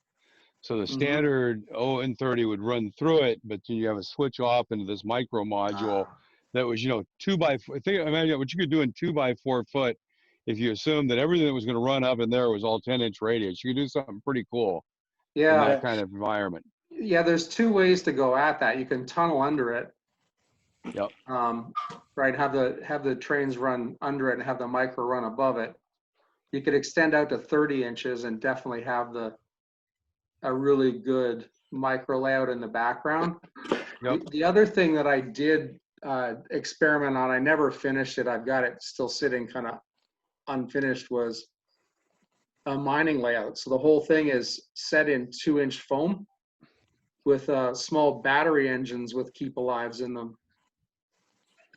So the standard ON30 would run through it, but then you have a switch off into this micro module that was, 2 by 4. Imagine what you could do in 2 by 4 foot if you assumed that everything that was going to run up in there was all 10-inch radius. You could do something pretty cool in that kind of environment. Yeah, there's 2 ways to go at that. You can tunnel under it. Yep. Right, have the trains run under it and have the micro run above it. You could extend out to 30 inches and definitely have a really good micro layout in the background. Yep. The other thing that I did experiment on, I never finished it, I've got it still sitting kind of unfinished, was a mining layout. So the whole thing is set in 2-inch foam with small battery engines with keep alives in them.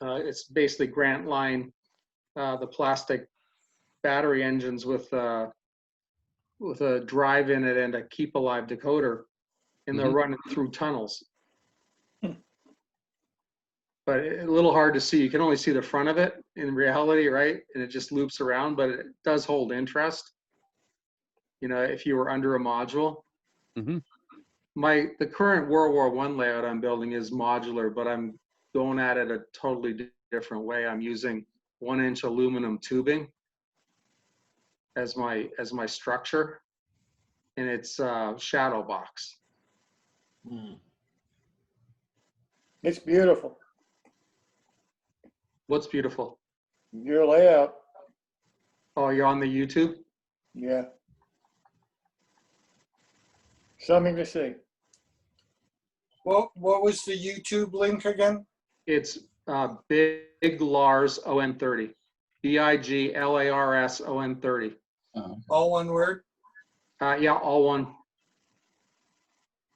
It's basically Grant Line, the plastic battery engines with a drive in it and a keep alive decoder, and they're running through tunnels. But a little hard to see. You can only see the front of it in reality, right? And it just loops around, but it does hold interest. You know, if you were under a module. Mhm. The current World War I layout I'm building is modular, but I'm going at it a totally different way. I'm using 1-inch aluminum tubing as my structure, and it's shadow box. It's beautiful. What's beautiful? Your layout. Oh, you're on the YouTube? Yeah. Something to see. What was the YouTube link again? It's Big Lars ON30. BIGLARS ON30. All one word? Yeah, all one.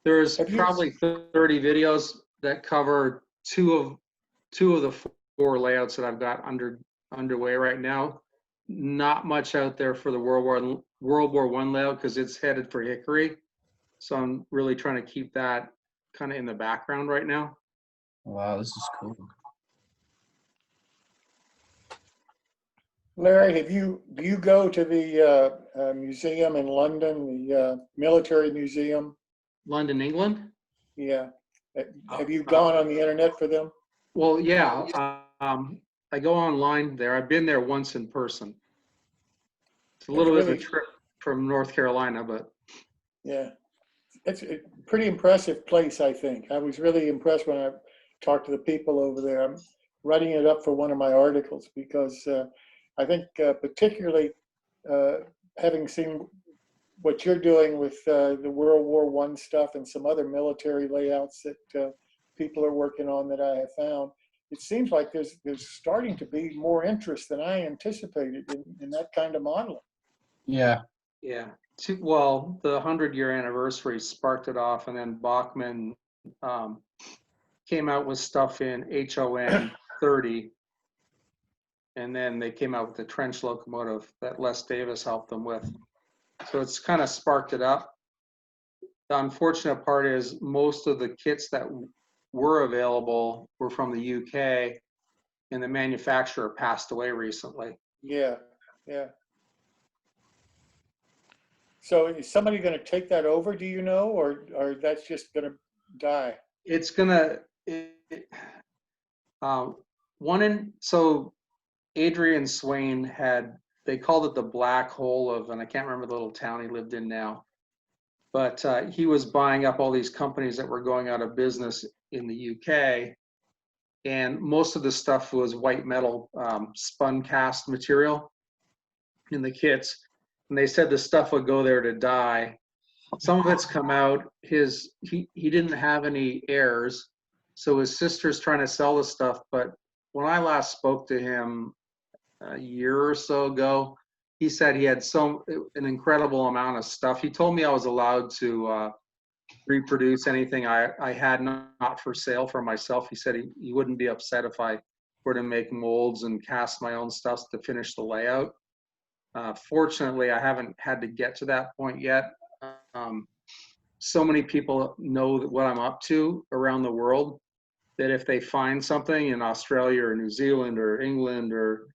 There's probably 30 videos that cover two of the 4 layouts that I've got underway right now. Not much out there for the World War I layout because it's headed for Hickory. So I'm really trying to keep that kind of in the background right now. Wow, this is cool. Larry, do you go to the museum in London, the military museum? London, England? Yeah. Have you gone on the internet for them? Well, yeah. I go online there. I've been there once in person. It's a little bit of a trip from North Carolina, but. Yeah. It's a pretty impressive place, I think. I was really impressed when I talked to the people over there. I'm writing it up for one of my articles because I think particularly having seen what you're doing with the World War I stuff and some other military layouts that people are working on that I have found, it seems like there's starting to be more interest than I anticipated in that kind of modeling. Yeah. Yeah. Well, the 100-year anniversary sparked it off, and then Bachmann came out with stuff in HON 30, and then they came out with the trench locomotive that Les Davis helped them with. So it's kind of sparked it up. The unfortunate part is most of the kits that were available were from the UK, and the manufacturer passed away recently. Yeah, yeah. So is somebody going to take that over, do you know, or that's just going to die? It's gonna, so Adrian Swain they called it the black hole of, and I can't remember the little town he lived in now, but he was buying up all these companies that were going out of business in the UK, and most of the stuff was white metal spun cast material in the kits, and they said the stuff would go there to die. Some of it's come out. He didn't have any heirs, so his sister's trying to sell the stuff. But when I last spoke to him a year or so ago, he said he had an incredible amount of stuff. He told me I was allowed to reproduce anything I had not for sale for myself. He said he wouldn't be upset if I were to make molds and cast my own stuff to finish the layout. Fortunately, I haven't had to get to that point yet. So many people know what I'm up to around the world that if they find something in Australia or New Zealand or England or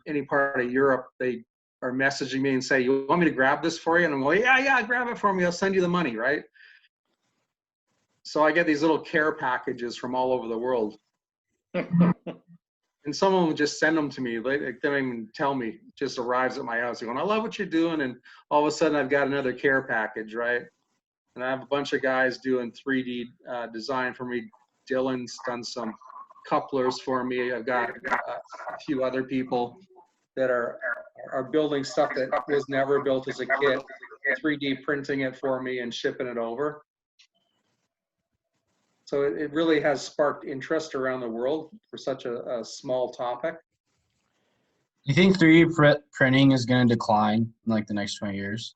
any part of Europe, they are messaging me and say, "You want me to grab this for you?" And I'm going, "Yeah, grab it for me. I'll send you the money," right? So I get these little care packages from all over the world. And some of them just send them to me. They don't even tell me. It just arrives at my house. They're going, "I love what you're doing." And all of a sudden I've got another care package, right? And I have a bunch of guys doing 3D design for me. Dylan's done some couplers for me. I've got a few other people. that are building stuff that was never built as a kit, 3D printing it for me and shipping it over. So it really has sparked interest around the world for such a small topic. Do you think 3D printing is going to decline in like the next 20 years?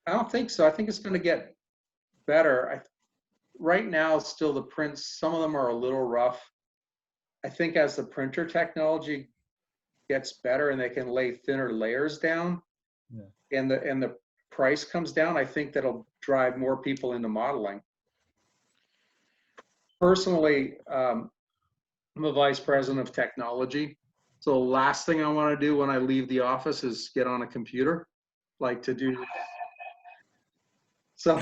I don't think so. I think it's going to get better. Right now, still the prints, some of them are a little rough. I think as the printer technology gets better and they can lay thinner layers down, and the price comes down, I think that'll drive more people into modeling. Personally, I'm a vice president of technology. So the last thing I want to do when I leave the office is get on a computer, like to do. So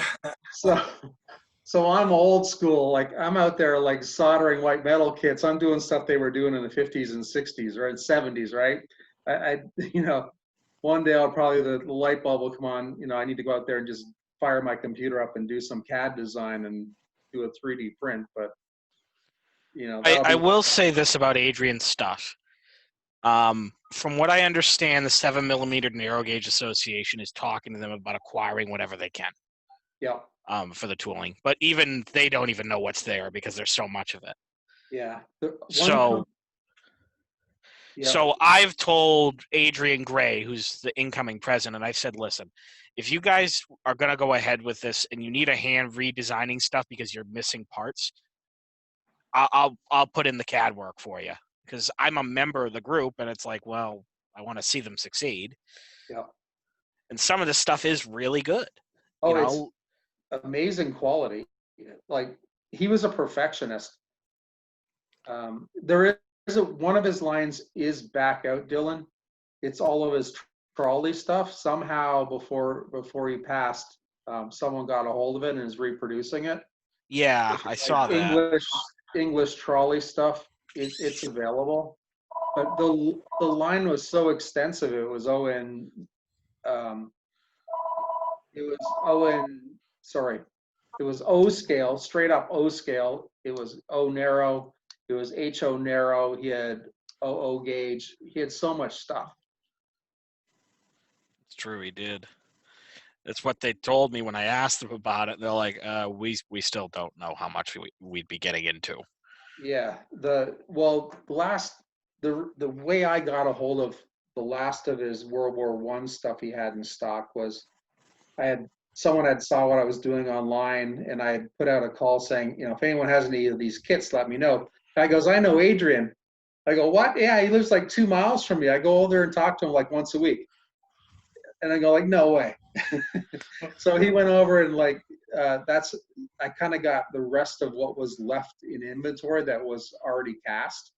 I'm old school. Like I'm out there like soldering white metal kits. I'm doing stuff they were doing in the 50s and 60s, right? 70s, right? I one day I'll probably, the light bulb will come on. I need to go out there and just fire my computer up and do some CAD design and do a 3D print. But I will say this about Adrian's stuff. From what I understand, the 7mm Narrow Gauge Association is talking to them about acquiring whatever they can. Yeah. For the tooling, but even they don't even know what's there because there's so much of it. Yeah. So I've told Adrian Gray, who's the incoming president, I said, listen, if you guys are going to go ahead with this and you need a hand redesigning stuff because you're missing parts, I'll put in the CAD work for you, because I'm a member of the group and it's like, well, I want to see them succeed. Yeah. And some of this stuff is really good. It's amazing quality. Like he was a perfectionist. There is one of his lines is back out, Dylan. It's all of his trolley stuff. Somehow before he passed, someone got a hold of it and is reproducing it. Yeah, I saw that. English trolley stuff. It's available, but the line was so extensive. It was it was O scale, straight up O scale. It was O narrow. It was HO narrow. He had OO gauge. He had so much stuff. It's true, he did. That's what they told me when I asked them about it. They're like, we still don't know how much we'd be getting into. Yeah. The way I got a hold of the last of his World War I stuff he had in stock was someone had saw what I was doing online, and I had put out a call saying, if anyone has any of these kits, let me know. Guy goes, I know Adrian. I go, what? Yeah, he lives like 2 miles from me. I go over there and talk to him like once a week. And I go like, no way. So he went over and I kind of got the rest of what was left in inventory that was already cast.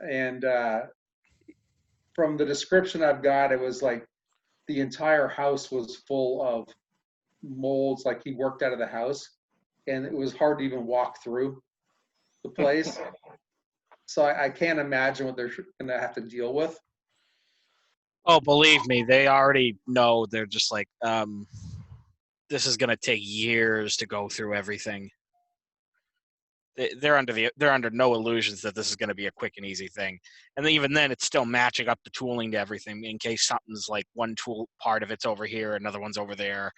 And from the description I've got, it was like the entire house was full of molds, like he worked out of the house, and it was hard to even walk through the place. So I can't imagine what they're going to have to deal with. Oh, believe me, they already know. They're just like, this is going to take years to go through everything. They're under no illusions that this is going to be a quick and easy thing. And even then, it's still matching up the tooling to everything in case something's like one tool part of it's over here, another one's over there.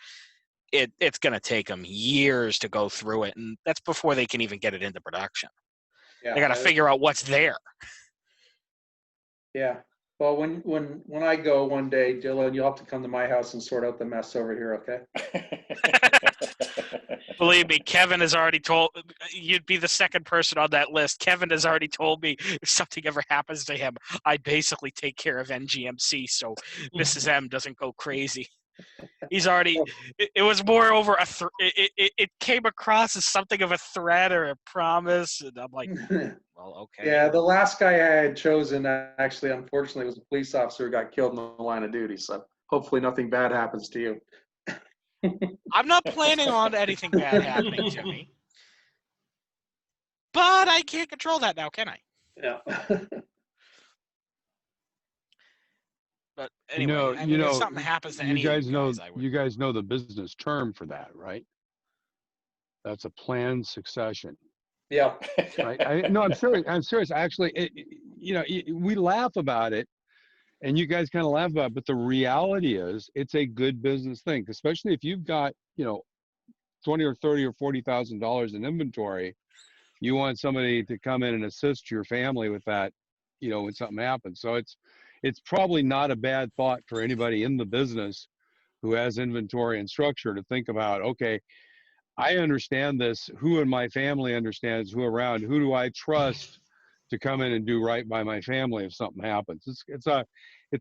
It's going to take them years to go through it, and that's before they can even get it into production. Yeah, they got to figure out what's there. Yeah. Well, when I go one day, Dylan, you'll have to come to my house and sort out the mess over here, okay? Believe me, Kevin has already told you'd be the second person on that list. Kevin has already told me if something ever happens to him, I basically take care of NGMC so Mrs. M doesn't go crazy. He's already. It was more over it came across as something of a threat or a promise, and I'm like, well, okay. Yeah, the last guy I had chosen actually, unfortunately, was a police officer who got killed in the line of duty. So hopefully, nothing bad happens to you. I'm not planning on anything bad happening to me, but I can't control that now, can I? Yeah. But anyway, if something happens to any of you guys, you guys know the business term for that, right? That's a planned succession. Yeah. Right. No, I'm serious. Actually, we laugh about it, And you guys kind of laugh about it, but the reality is it's a good business thing, especially if you've got, you know, 20 or 30 or $40,000 in inventory. You want somebody to come in and assist your family with that, you know, when something happens. So it's probably not a bad thought for anybody in the business who has inventory and structure to think about, okay, I understand this. Who in my family understands? Who around? Who do I trust to come in and do right by my family if something happens? It's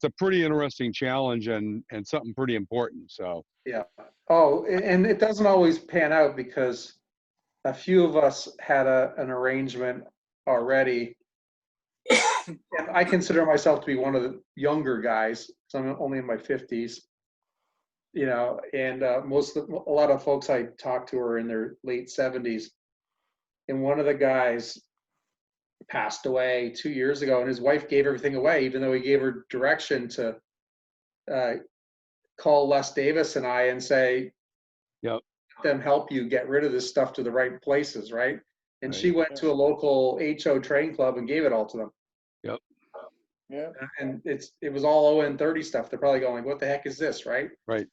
a pretty interesting challenge and something pretty important. So Yeah. Oh, and it doesn't always pan out because a few of us had an arrangement already. And I consider myself to be one of the younger guys, so I'm only in my 50s. You know, and a lot of folks I talked to are in their late 70s. And one of the guys passed away 2 years ago, and his wife gave everything away, even though he gave her direction to call Les Davis and I and say, yep. them help you get rid of this stuff to the right places, right? And Right. she went to a local HO train club and gave it all to them. Yep. Yeah. And it was all ON30 stuff. They're probably going, what the heck is this, right? Right.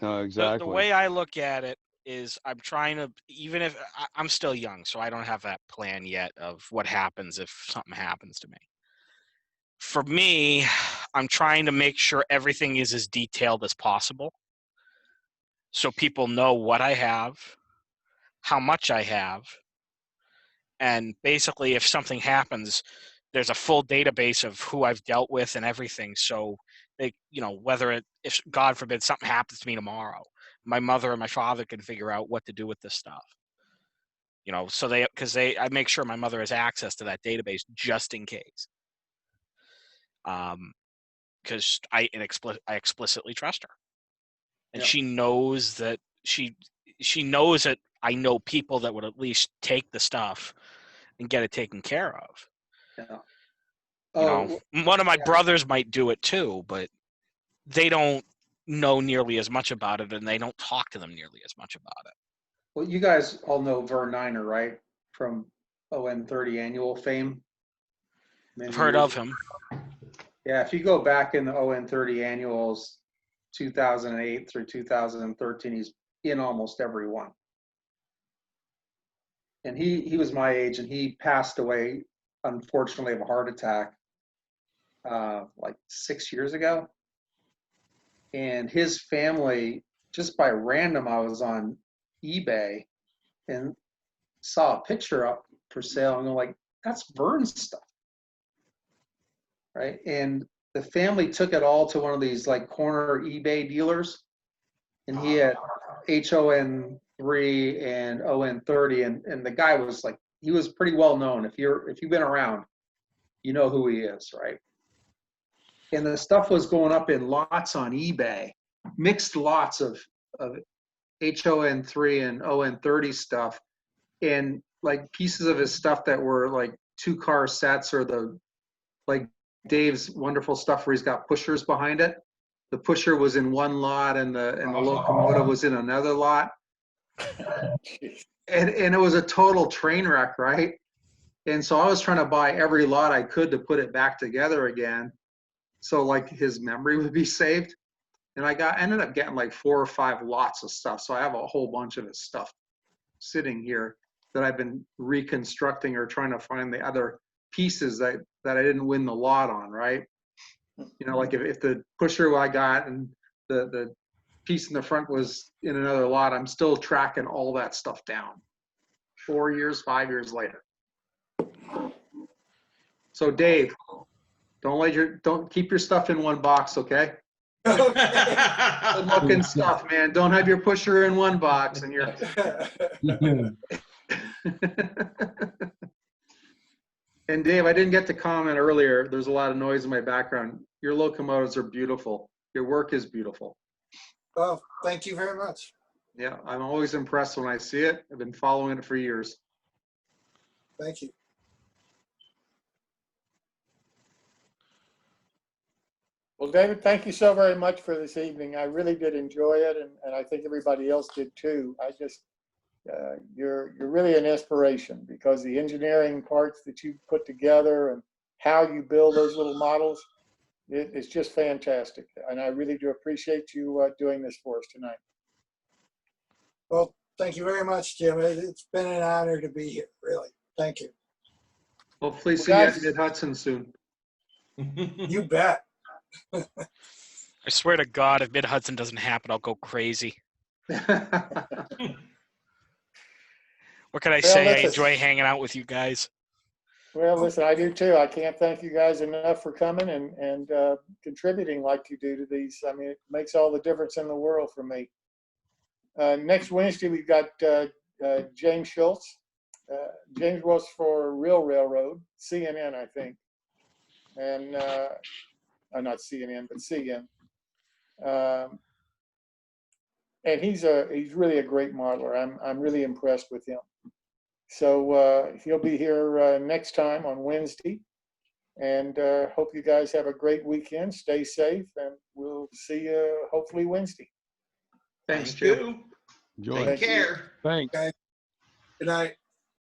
No, The exactly. way I look at it is I'm trying to, even if I'm still young, so I don't have that plan yet of what happens if something happens to me. For me, I'm trying to make sure everything is as detailed as possible so people know what I have, how much I have, and basically if something happens, there's a full database of who I've dealt with and everything. So they, you know, if God forbid something happens to me tomorrow, my mother and my father can figure out what to do with this stuff. You know, so I make sure my mother has access to that database just in case. Because I explicitly trust her, and Yep. she knows that she knows that I know people that would at least take the stuff and get it taken care of. Yeah. You know, one of my brothers might do it too, but they don't know nearly as much about it, and they don't talk to them nearly as much about it. Well, you guys all know Vern Niner, right? From ON30 annual fame. I've heard of him. Yeah, if you go back in the ON30 annuals, 2008 through 2013, he's in almost every one. And he was my age, and he passed away, unfortunately, of a heart attack like 6 years ago. And his family, just by random, I was on eBay and saw a picture up for sale, and I'm like, that's Vern's stuff, right? And the family took it all to one of these like corner eBay dealers, and he had HON3 and ON30, and the guy was like, he was pretty well known. If you've been around, you know who he is, right? And the stuff was going up in lots on eBay, mixed lots of HON3 and ON30 stuff, and like pieces of his stuff that were like 2-car sets, or the like Dave's wonderful stuff where he's got pushers behind it. The pusher was in one lot and the locomotive was in another lot. And it was a total train wreck, right? And so I was trying to buy every lot I could to put it back together again, so like his memory would be saved. And I ended up getting like 4 or 5 lots of stuff. So I have a whole bunch of his stuff sitting here that I've been reconstructing or trying to find the other pieces that I didn't win the lot on, right? You know, like if the pusher I got and the piece in the front was in another lot, I'm still tracking all that stuff down 4 years, 5 years later. So Dave, don't keep your stuff in one box, okay? Good looking stuff, man. Don't have your pusher in one box and you're And Dave, I didn't get to comment earlier. There's a lot of noise in my background. Your locomotives are beautiful. Your work is beautiful. Well, thank you very much. Yeah, I'm always impressed when I see it. I've been following it for years. Thank you. Well, David, thank you so very much for this evening. I really did enjoy it, and I think everybody else did too. I just, you're really an inspiration, because the engineering parts that you put together and how you build those little models. It's just fantastic. And I really do appreciate you doing this for us tonight. Well, thank you very much, Jim. It's been an honor to be here, really. Thank you. Hopefully Well, see you at guys- Mid-Hudson soon. You bet. I swear to God, if Mid-Hudson doesn't happen, I'll go crazy. What can I Well, say? I listen. enjoy hanging out with you guys. Well, listen, I do too. I can't thank you guys enough for coming and contributing like you do to these. I mean, it makes all the difference in the world for me. Next Wednesday, we've got James Schultz. James works for Real Railroad, CNN, I think. And not CNN, but CN. And he's really a great modeler. I'm really impressed with him. So he'll be here next time on Wednesday. And hope you guys have a great weekend. Stay safe, and we'll see you hopefully Wednesday. Thanks, Thank Jim. you. Enjoy. Take care. Thanks. Okay. Good night.